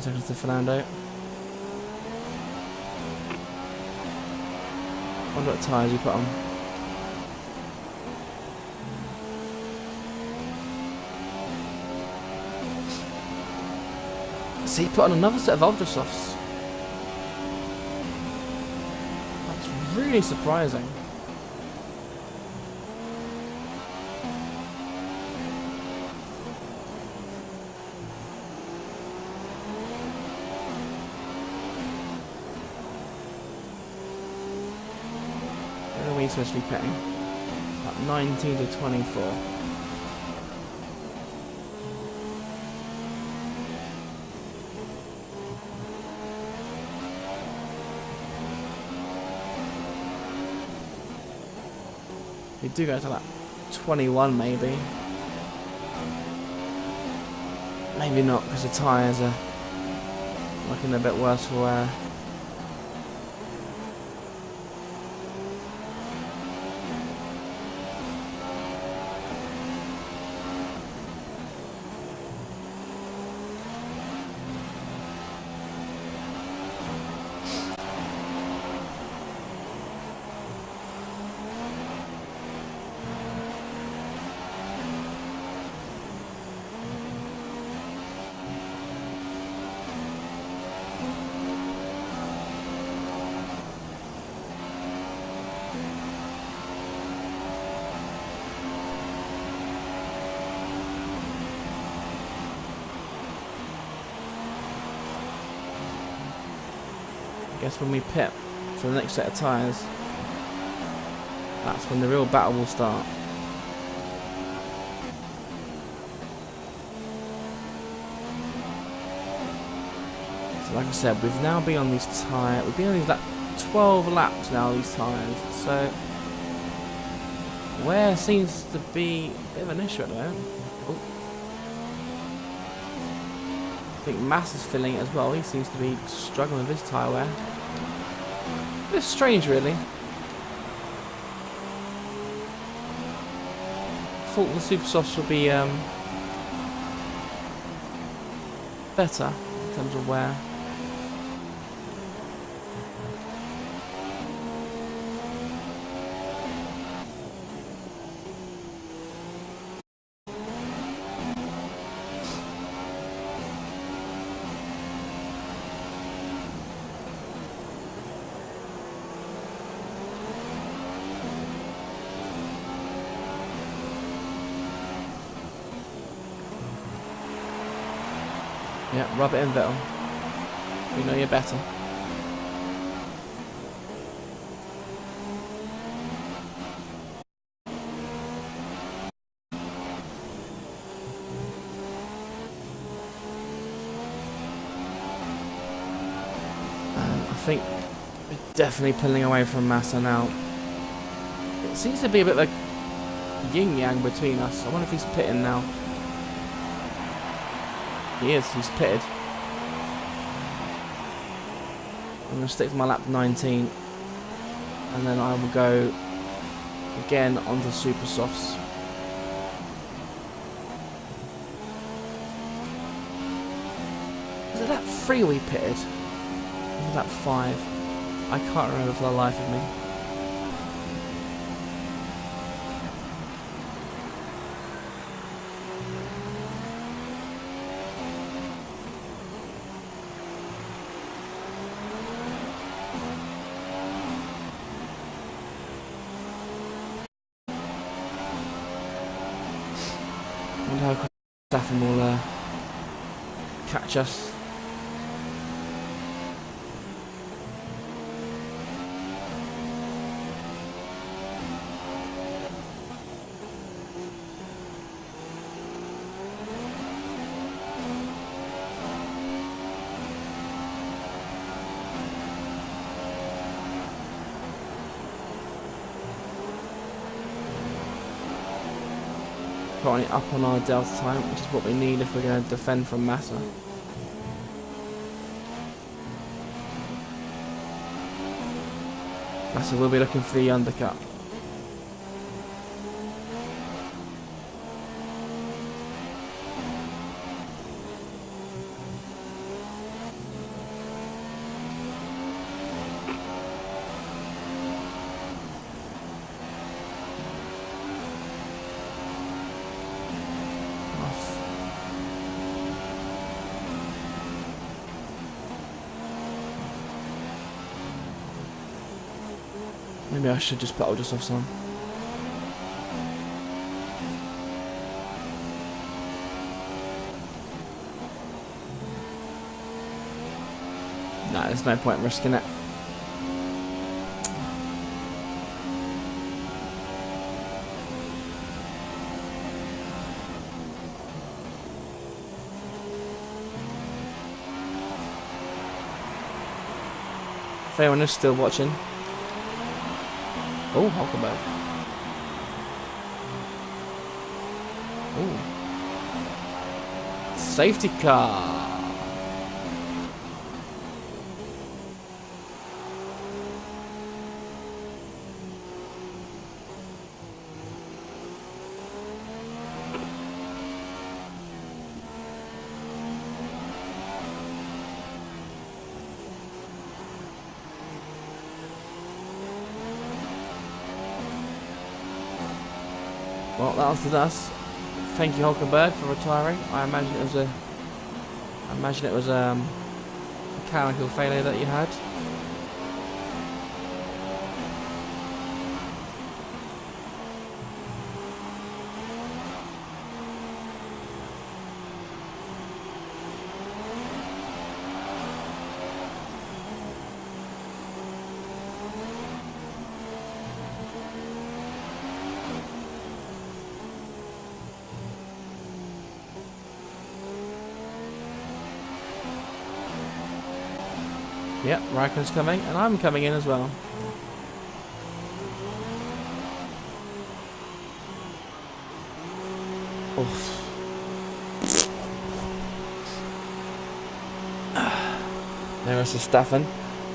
Seconds to Fernando. Wonder what tyres you put on. See, he put on another set of Ultra Softs. That's really surprising. He's supposed to be petting about 19 to 24. We do go to that 21 maybe. Maybe not because the tyres are looking a bit worse for wear. I guess when we pit for the next set of tyres, that's when the real battle will start. So like I said, we've now been on these tyres, we've been on these like 12 laps now, these tyres, so wear seems to be a bit of an issue at the moment. Oh. I think MASSA's feeling it as well, he seems to be struggling with his tyre wear. A bit strange really. Thought the super softs would be better in terms of wear. Yeah, rub it in, Vettel. We know you're better. think we're definitely pulling away from Massa now. It seems to be a bit of a yin-yang between us. I wonder if he's pitting now. He is, he's pitted. I'm going to stick to my lap 19. And then I will go again onto super softs. Was it lap 3 we pitted? Or was it lap 5? I can't remember for the life of me. I wonder how Stafford will catch us. Currently up on our delta time, which is what we need if we're going to defend from Massa. Massa will be looking for the undercut. Maybe I should just put all just off some. No, there's no point risking it. If anyone is still watching. Oh, Hulkenberg. Oh. Safety car. Well, that was us. Thank you, Hulkenberg, for retiring. I imagine it was a mechanical failure that you had. Yep, Raikkonen's coming, and I'm coming in as well. Oof. There is Verstappen.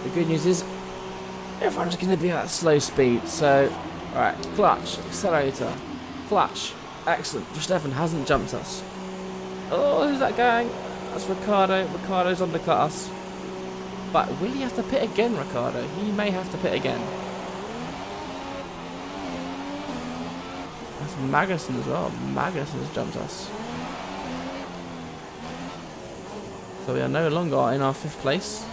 The good news is everyone's going to be at slow speed. So, alright, clutch, accelerator, clutch. Excellent. Verstappen hasn't jumped us. Oh, who's that going? That's Ricciardo. Ricciardo's undercut us. But will he have to pit again, Ricciardo? He may have to pit again. That's Magnussen as well. Magnussen's jumped us. So we are no longer in our 5th place.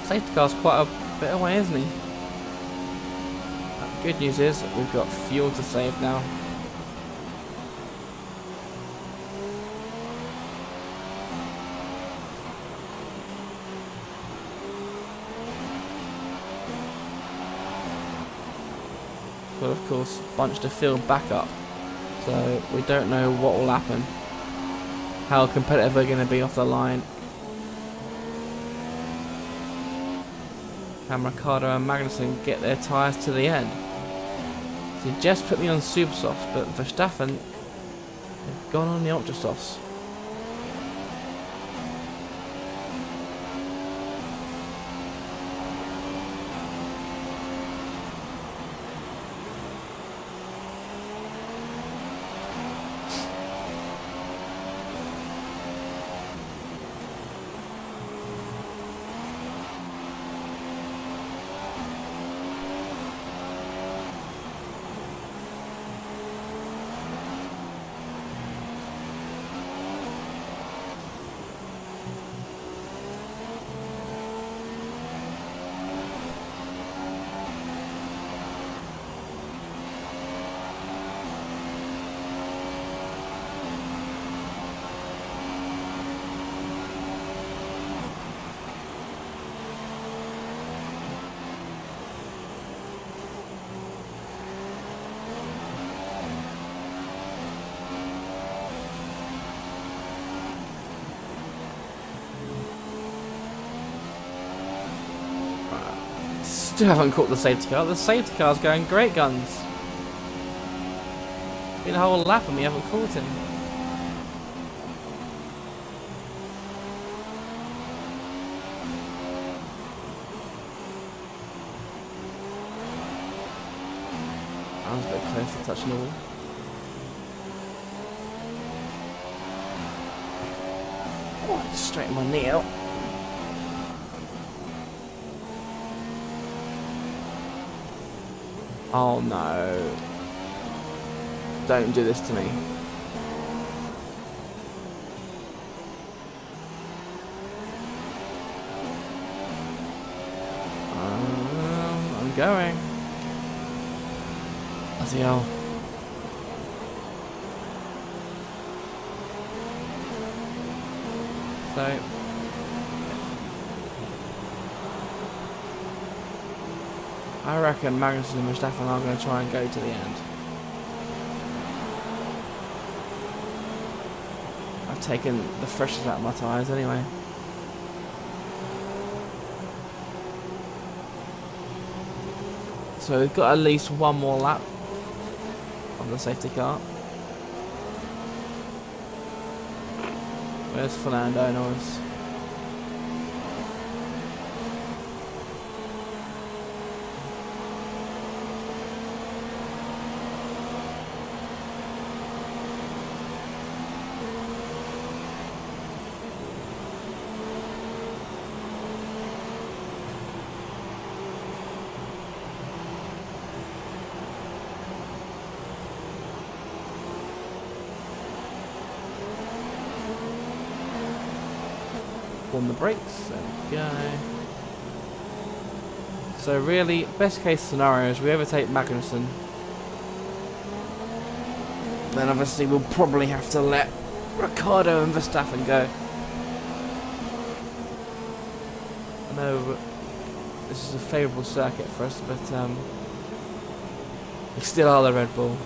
Safety car's quite a bit away, isn't he? Good news is we've got fuel to save now. will of course bunch the field back up. So we don't know what will happen, how competitive we're going to be off the line. Can Ricciardo and Magnussen get their tyres to the end? So he just put me on super softs, but Verstappen have gone on the ultra softs. Still haven't caught the safety car. The safety car's going great guns. Been a whole lap and we haven't caught him. I was a bit close to touching the wall. Oh, straighten my knee out. Oh no. Don't do this to me. I'm going. Bloody hell. So I reckon Magnussen and Verstappen are going to try and go to the end. I've taken the freshest out of my tyres anyway. So we've got at least one more lap of the safety car. Where's Fernando Norris? On the brakes, there we go. So really, best case scenario is we overtake Magnussen. Then obviously we'll probably have to let Ricciardo and Verstappen go. I know this is a favourable circuit for us, but we still are the Red Bull.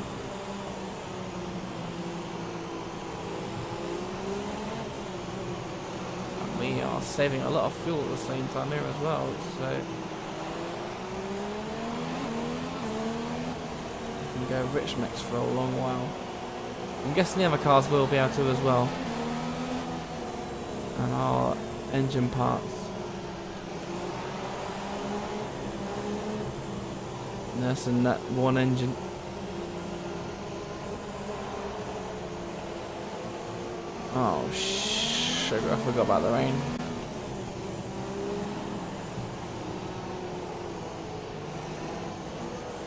We are saving a lot of fuel at the same time here as well, so we can go rich mix for a long while. I'm guessing the other cars will be able to as well. And our engine parts. There's in that one engine. Oh sugar, I forgot about the rain.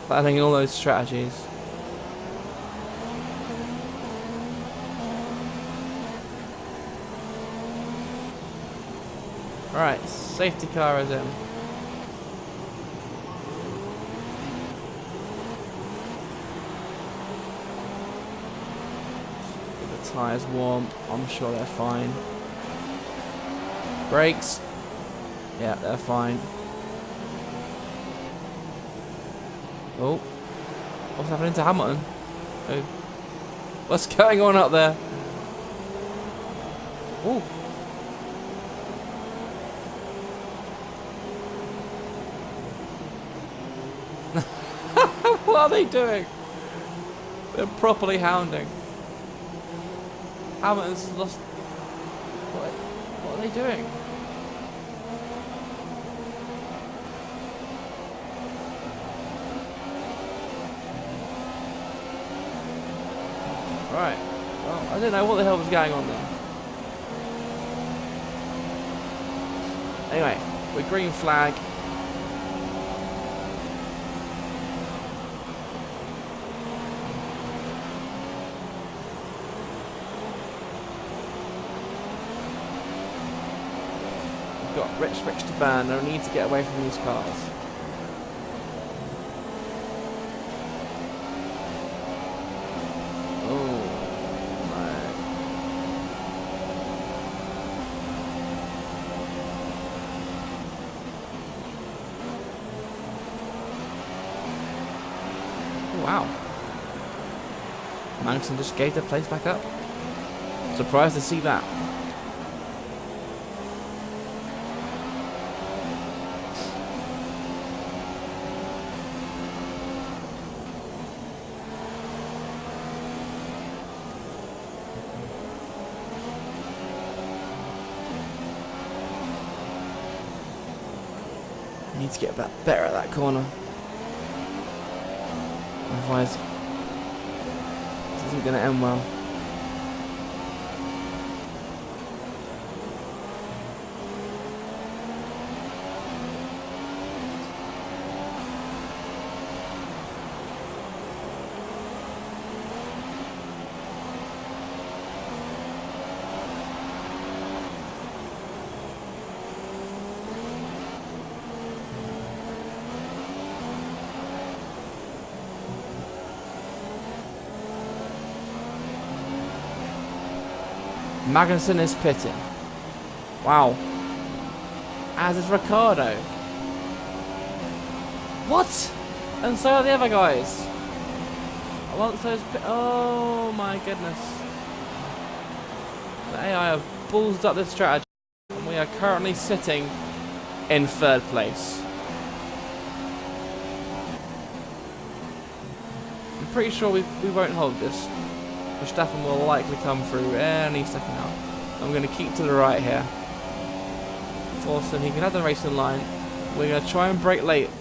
Planning all those strategies. Alright, safety car is in. Get the tyres warm, I'm sure they're fine. Brakes. Yeah, they're fine. Oh. What's happening to Hamilton? Oh. What's going on up there? Ooh. What are they doing? They're properly hounding. Hamilton's lost. What are they doing? Right. Well, I don't know what the hell was going on there. Anyway, we're green flag. We've got rich to burn. No need to get away from these cars. Wow. Manson just gave the place back up. Surprised to see that. Need to get better at that corner. Otherwise, this isn't going to end well. Magnussen is pitting. Wow. As is Ricciardo. What? And so are the other guys. Alonso's oh my goodness. The AI have ballsed up this strategy. And we are currently sitting in third place. I'm pretty sure we won't hold this. Verstappen will likely come through any second now. I'm going to keep to the right here. Force him, he can have the racing line. We're going to try and brake late.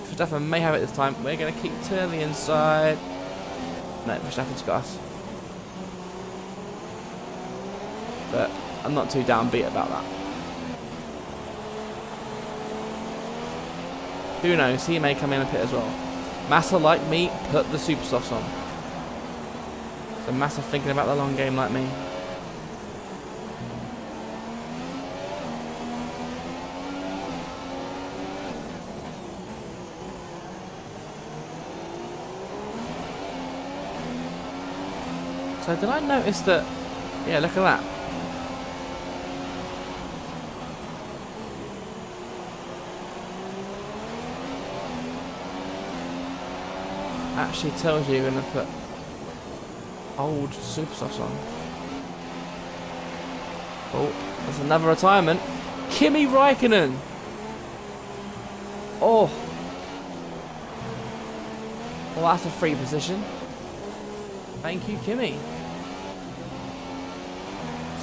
Verstappen may have it this time. We're going to keep to the inside. No, Verstappen's got us. But I'm not too downbeat about that. Who knows, he may come in and pit as well. Massa, like me, put the super softs on. So Massa thinking about the long game like me. So did I notice that? Yeah, look at that. Actually tells you you're going to put old super softs on. Oh, that's another retirement. Kimi Räikkönen. Oh. Well, that's a free position. Thank you, Kimi.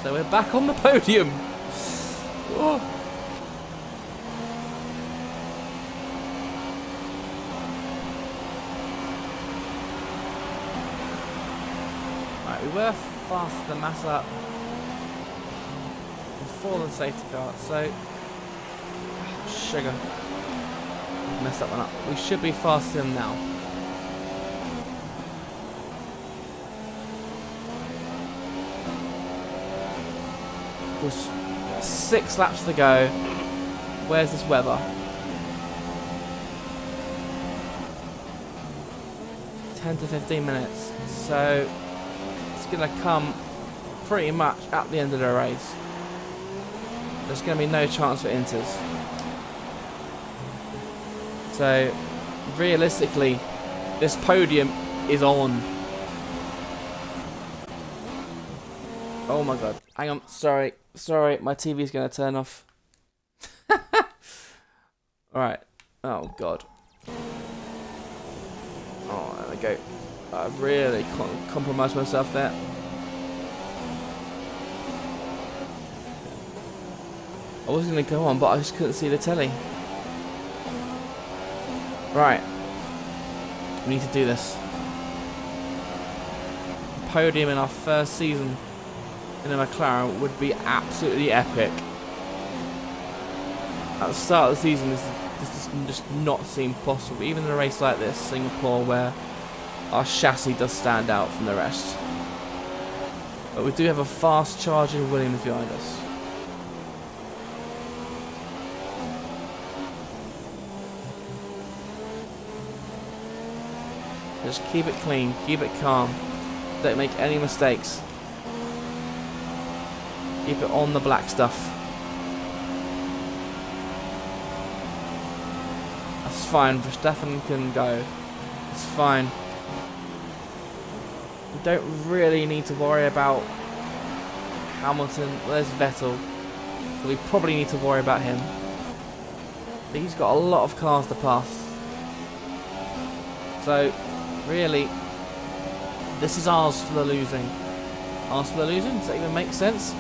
So we're back on the podium. Oh. We were faster than Massa before the safety car, so sugar. Messed that one up. We should be faster than now. There's 6 laps to go. Where's this weather? 10 to 15 minutes. So going to come pretty much at the end of the race. There's going to be no chance for inters. So realistically This podium is on. Oh my god. Hang on. Sorry. Sorry. My TV's going to turn off. Alright. Oh god. Oh, there we go. I really compromised myself there. I was going to go on, but I just couldn't see the telly. Right. We need to do this. Podium in our first season in a McLaren would be absolutely epic. At the start of the season, this just not seem possible. Even in a race like this, Singapore, where our chassis does stand out from the rest. But we do have a fast charging Williams behind us. Just keep it clean, keep it calm. Don't make any mistakes. Keep it on the black stuff. That's fine, Verstappen can go. It's fine. We don't really need to worry about Hamilton. There's Vettel. So we probably need to worry about him. But he's got a lot of cars to pass. So, really, this is ours for the losing. Ours for the losing? Does that even make sense?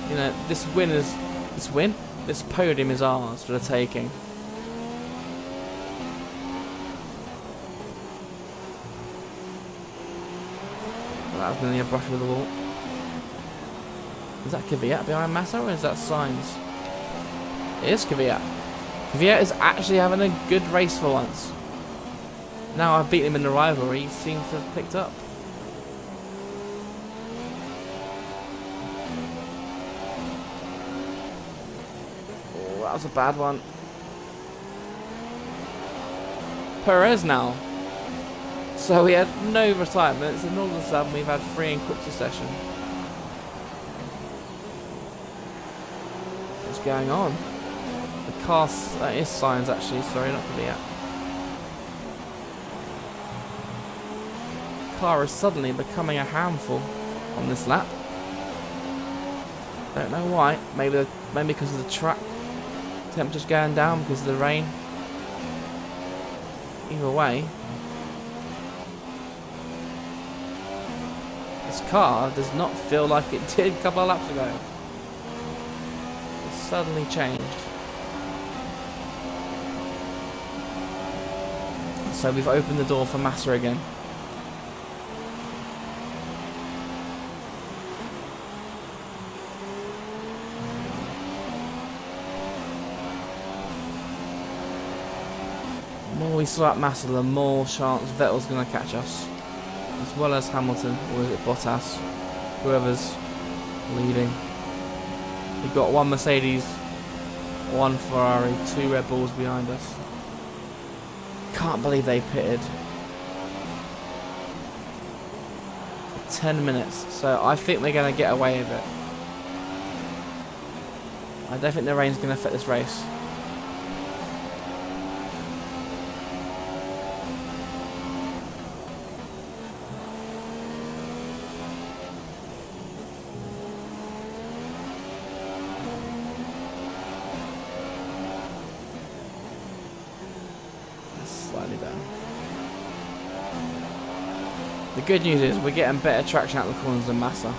You know, this podium is ours for the taking. Well, that was nearly a brush with the wall. Is that Kvyat behind Massa, or is that Sainz? It is Kvyat. Kvyat is actually having a good race for once. Now I've beaten him in the rivalry, he seems to have picked up. Oh, that was a bad one. Perez now. So we had no retirements, and all of a sudden we've had 3 in quick succession. What's going on? The car is Sainz actually, sorry, not Kvyat. Car is suddenly becoming a handful on this lap. Don't know why. Maybe because of the track. Temperature's going down because of the rain. Either way, this car does not feel like it did a couple of laps ago. It's suddenly changed. So we've opened the door for Massa again. The more we slap Massa, the more chance Vettel's going to catch us. As well as Hamilton, or is it Bottas? Whoever's leading. We've got 1 Mercedes, 1 Ferrari, 2 Red Bulls behind us. Can't believe they pitted. For 10 minutes, so I think they're going to get away with it. I don't think the rain's going to affect this race. Slightly down. The good news is we're getting better traction out of the corners than Massa.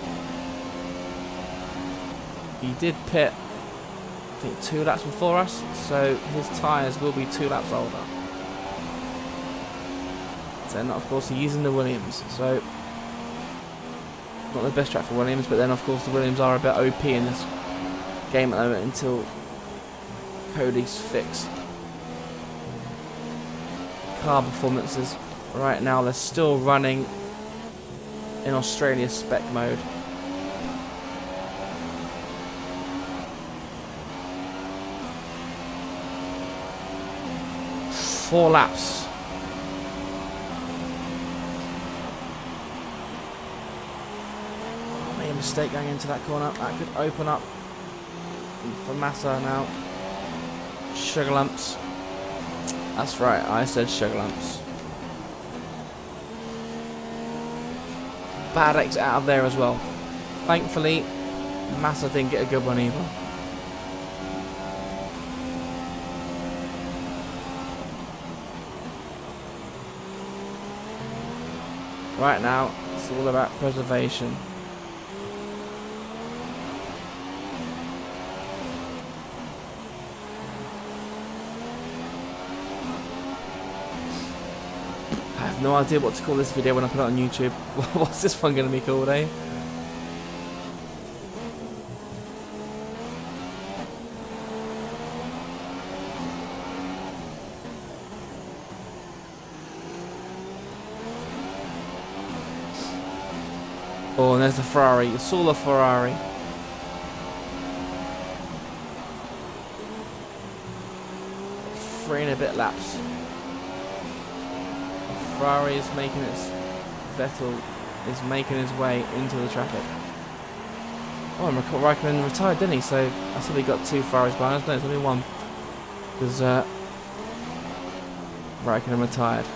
He did pit, I think, 2 laps before us, so his tyres will be 2 laps older. Then, of course, he's using the Williams, so not the best track for Williams, but then, of course, the Williams are a bit OP in this game at the moment until Cody's fixed. Car performances right now, they're still running in Australia spec mode. Four laps. Made a mistake going into that corner. That could open up for Massa now. Sugar lumps. That's right, I said sugar lumps. bad exit out of there as well. Thankfully, Massa didn't get a good one either. Right now, it's all about preservation. I have no idea what to call this video when I put it on YouTube. What's this one going to be called, eh? Oh, and there's the Ferrari. You saw the Ferrari. Three and a bit laps. Ferrari is making its... Vettel is making his way into the traffic. Oh, Raikkonen retired, didn't he? So I said we got 2 Ferraris behind us. No, it's only 1. Because Raikkonen retired.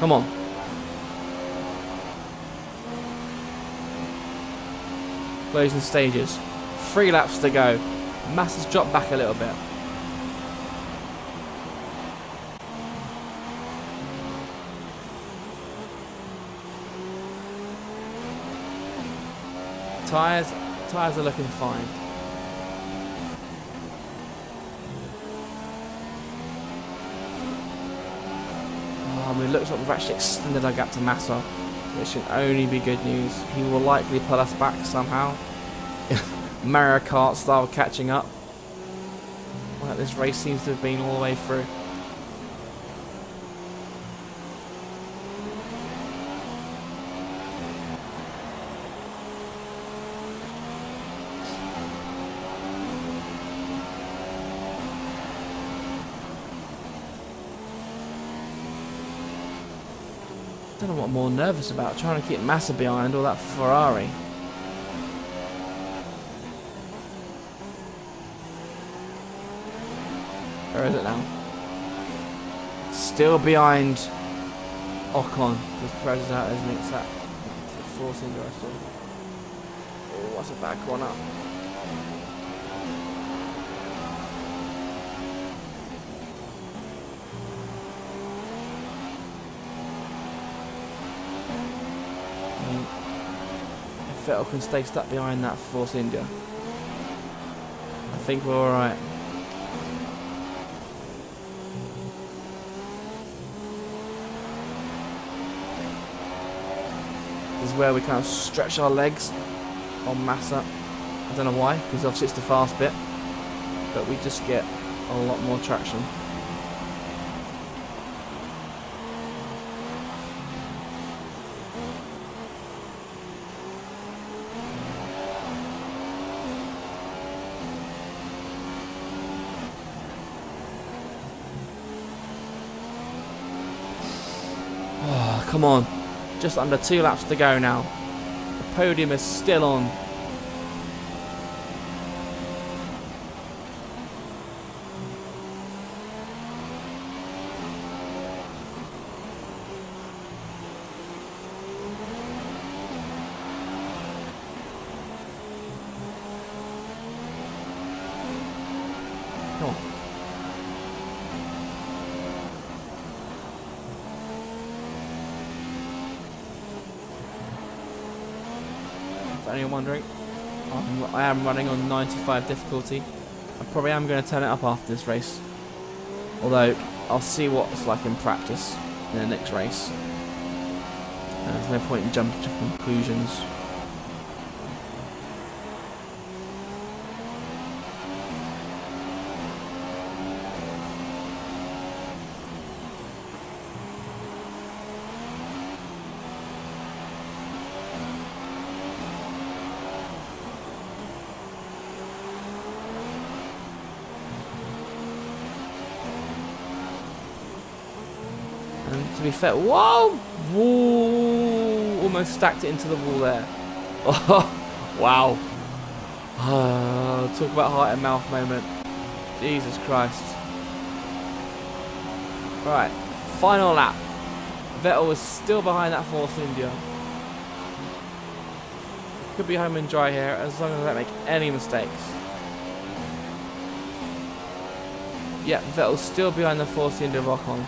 Come on. Closing stages. 3 laps to go. Massa's dropped back a little bit. Tyres are looking fine. I mean, it looks like we've actually extended our gap to Massa, which can only be good news. He will likely pull us back somehow. Mario Kart style catching up. Like this race seems to have been all the way through. I don't know what I'm more nervous about, trying to keep Massa behind or that Ferrari. Where is it now? Still behind Ocon, because Perez is out, isn't it? It's that forcing I saw. Oh, what's a bad corner? If Vettel can stay stuck behind that Force India, I think we're alright. This is where we kind of stretch our legs on Massa. I don't know why, because obviously it's the fast bit, but we just get a lot more traction. Oh, come on. Just under 2 laps to go now. The podium is still on. Come on. If anyone wondering, I am running on 95 difficulty. I probably am going to turn it up after this race. Although, I'll see what it's like in practice in the next race. There's no point in jumping to conclusions. And to be fair, whoa! Whoa! Almost stacked it into the wall there. Oh, wow. Talk about heart and mouth moment. Jesus Christ. Right, final lap. Vettel was still behind that Force India. Could be home and dry here as long as I don't make any mistakes. Yeah, Vettel's still behind the Force India Rock on.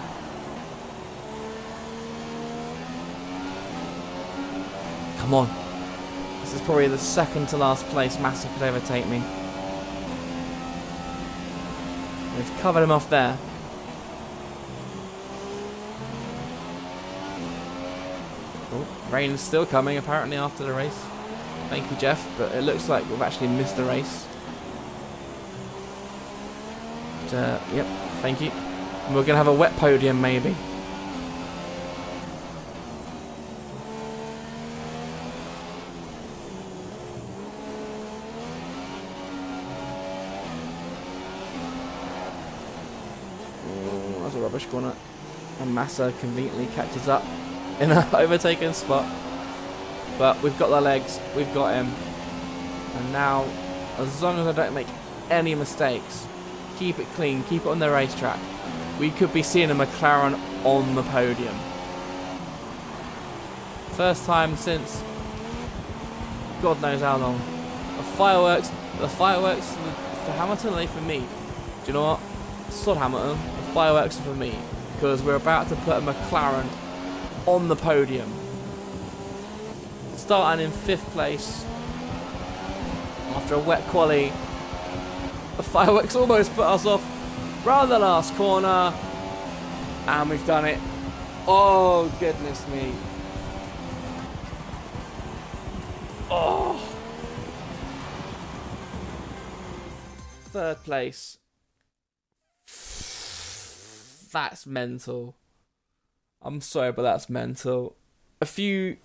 Come on. This is probably the second to last place Massa could overtake me. We've covered him off there. Oh, rain is still coming apparently after the race. Thank you, Jeff, but it looks like we've actually missed the race. But, yep, thank you. And we're going to have a wet podium maybe. That's a rubbish corner. And Massa conveniently catches up in an overtaken spot. But we've got the legs, we've got him. And now, as long as I don't make any mistakes, keep it clean, keep it on the racetrack, we could be seeing a McLaren on the podium. First time since God knows how long. The fireworks for Hamilton, are they for me? Do you know what? Sod Hamilton, the fireworks are for me. Because we're about to put a McLaren on the podium. Starting in 5th place after a wet quali. The fireworks almost put us off round the last corner. And we've done it. Oh, goodness me. Oh. 3rd place. That's mental. I'm sorry, but that's mental. A few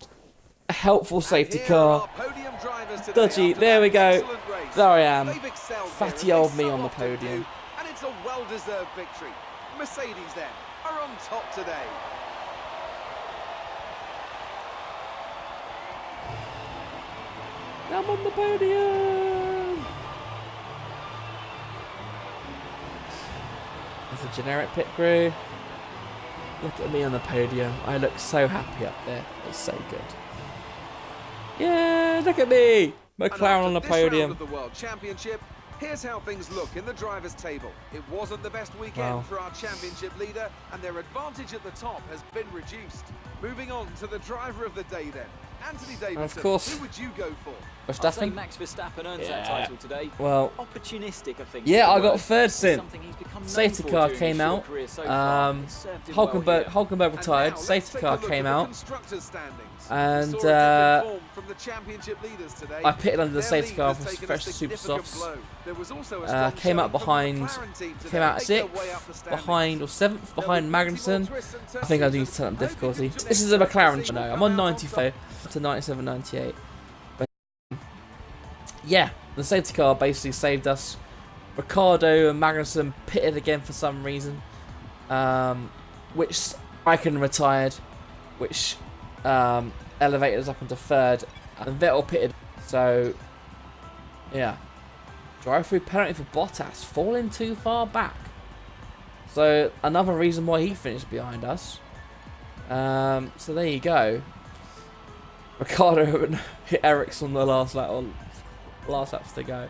helpful safety car. Dodgy, there we go. There I am. Fatty old me on the podium. And it's a well-deserved victory. Mercedes then are on top today. I'm on the podium. There's a generic pit crew. Look at me on the podium. I look so happy up there. It's so good. Yeah, look at me. McLaren on the podium. Of the World Championship, here's how things look in the drivers' table. It wasn't the best weekend for our championship leader, and their advantage at the top has been reduced. Moving on to the driver of the day then. Anthony Davidson, of course. Who would you go for? I'd say Max Verstappen earns that title today. Well, opportunistic, I think. Yeah, I got 3rd stint. Safety car came out. Hulkenberg retired. Safety car came out. And I pitted under the safety car for fresh super softs. Came out behind 6th, behind or 7th, behind Magnussen. I think I need to turn up difficulty. This is a McLaren. No, I'm on 95 to 97, 98. But yeah, the safety car basically saved us. Ricardo and Magnussen pitted again for some reason, which Raikkonen retired, which elevated us up into 3rd, and Vettel pitted. So yeah, drive-through penalty for Bottas, falling too far back. So another reason why he finished behind us. So there you go. Ricardo hit Ericsson the last lap, or last laps to go.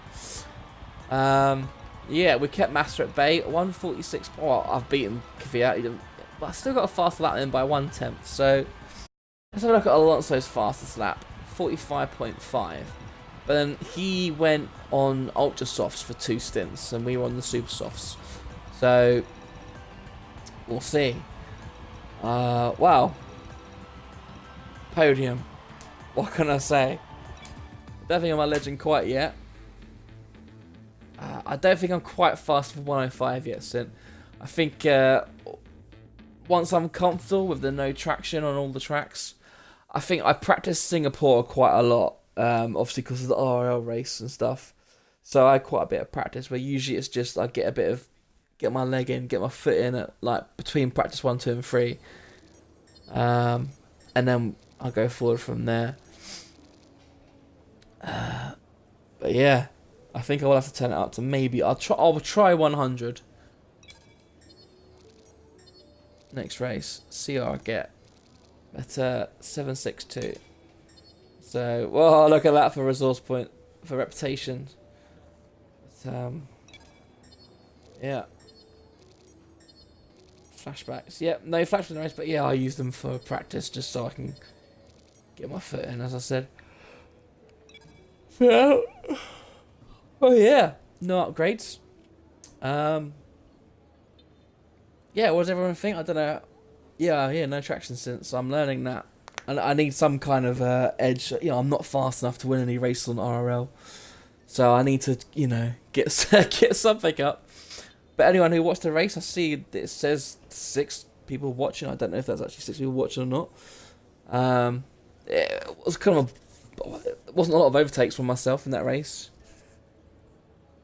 Yeah, we kept Massa at bay. 146. Well, I've beaten Kvyat, but I still got a faster lap than by 1/10. So let's have a look at Alonso's fastest lap, 45.5. But then he went on ultra softs for 2 stints, and we were on the super softs. So we'll see. Wow. Podium. What can I say? Don't think I'm a legend quite yet. I don't think I'm quite fast for 105 yet, Stint. I think once I'm comfortable with the no traction on all the tracks, I think I practiced Singapore quite a lot, obviously because of the RL race and stuff. So I had quite a bit of practice, where usually it's just I get my leg in, get my foot in at like between practice 1, 2 and 3. And then I'll go forward from there. But yeah, I think I will have to turn it up to maybe I'll try 100. next race. See how I get. At 762. So, whoa, look at that for resource point, for reputation. But, yeah. Flashbacks. Yep, no flashbacks in the race, but yeah, I use them for practice just so I can get my foot in, as I said. So, oh yeah, no upgrades. Yeah, what does everyone think? I don't know. Yeah, no traction since. So I'm learning that. And I need some kind of edge. You know, I'm not fast enough to win any races on RRL. So I need to, you know, get something up. But anyone who watched the race, I see it says 6 people watching. I don't know if that's actually 6 people watching or not. It was kind of it wasn't a lot of overtakes from myself in that race.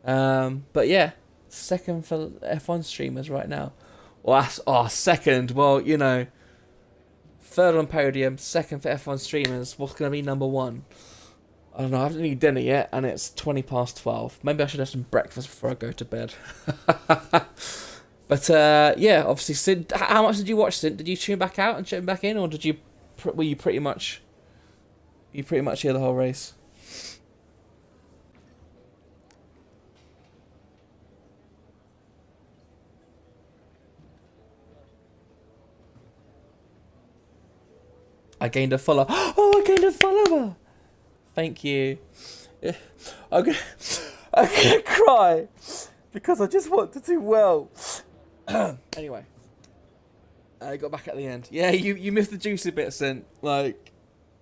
But yeah, second for F1 streamers right now. Well, that's, second. Well, you know, third on podium, second for F1 streamers. What's going to be number 1? I don't know. I haven't eaten dinner yet, and it's 12:20. Maybe I should have some breakfast before I go to bed. But yeah, obviously, Sid. How much did you watch, Sid? Did you tune back out and tune back in, or were you pretty much here the whole race? I gained a follower. Oh, I gained a follower. Thank you. I'm gonna cry because I just want to do well. Anyway, I got back at the end. Yeah, you missed the juicy bit, Sin. Like,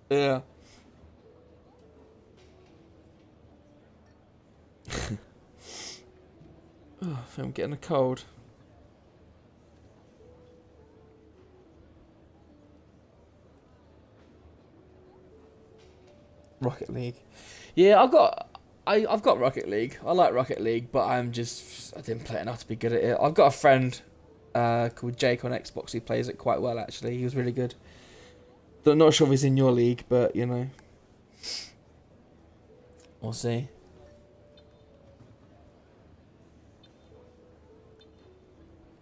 yeah. Oh, I think I'm getting a cold. Rocket League. Yeah, I've got Rocket League. I like Rocket League, but I didn't play it enough to be good at it. I've got a friend called Jake on Xbox who plays it quite well, actually. He was really good. I'm not sure if he's in your league, but, you know. We'll see.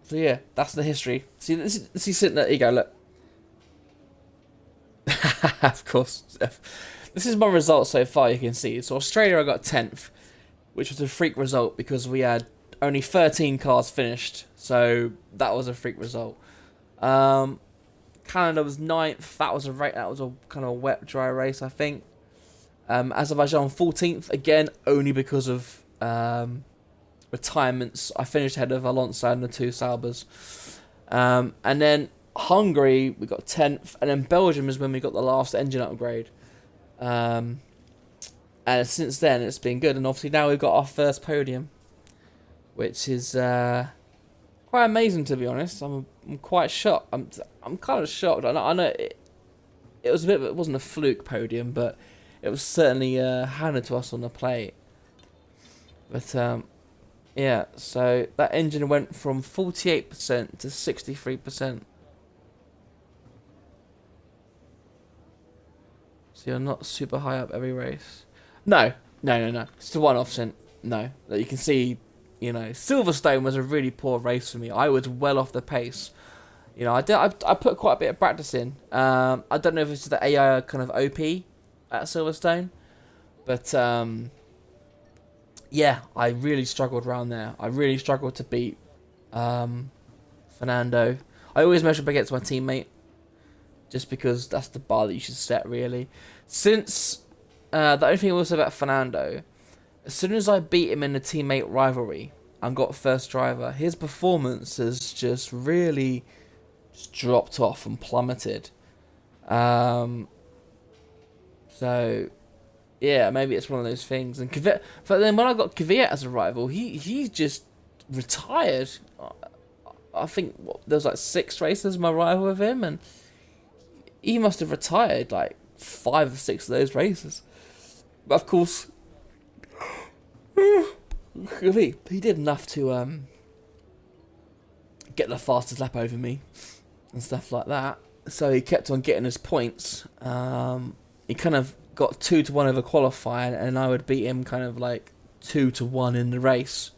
So yeah, that's the history. See, this is sitting there. There you go, look. Of course. This is my result so far, you can see. So Australia, I got 10th, which was a freak result because we had only 13 cars finished. So that was a freak result. Canada was 9th. That was a kind of wet, dry race, I think. Azerbaijan 14th, again, only because of retirements. I finished ahead of Alonso and the 2 Saubers. And then Hungary, we got 10th. And then Belgium is when we got the last engine upgrade. And since then, it's been good. And obviously now we've got our first podium, which is quite amazing, to be honest. I'm quite shocked. I'm kind of shocked. I know it was it wasn't a fluke podium, but it was certainly handed to us on the plate. But yeah, so that engine went from 48% to 63%. So you're not super high up every race. No. It's a one-off cent. No, that you can see. You know, Silverstone was a really poor race for me. I was well off the pace. You know, I put quite a bit of practice in. I don't know if it's the AI kind of OP at Silverstone, but yeah, I really struggled around there. I really struggled to beat Fernando. I always measure up against my teammate, just because that's the bar that you should set, really. Since the only thing I will say about Fernando, as soon as I beat him in the teammate rivalry and got first driver, his performance has just really dropped off and plummeted. So yeah, maybe it's one of those things. And but then when I got Kvyat as a rival, he just retired. I think there was like 6 races my rival with him, and he must have retired like 5 or 6 of those races. But of course, he did enough to get the fastest lap over me and stuff like that. So he kept on getting his points. He kind of got 2-1 over qualifying, and I would beat him kind of like 2-1 in the race.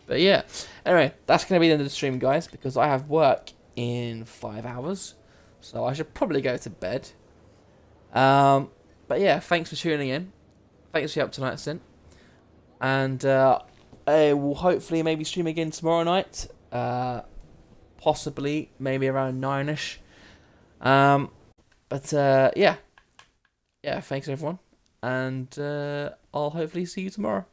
But yeah, anyway, that's going to be the end of the stream, guys, because I have work in 5 hours, so I should probably go to bed. But yeah, thanks for tuning in. Thanks for your up tonight, Sin. And I will hopefully maybe stream again tomorrow night. Possibly, maybe around 9ish. But yeah. Yeah, thanks everyone. And I'll hopefully see you tomorrow.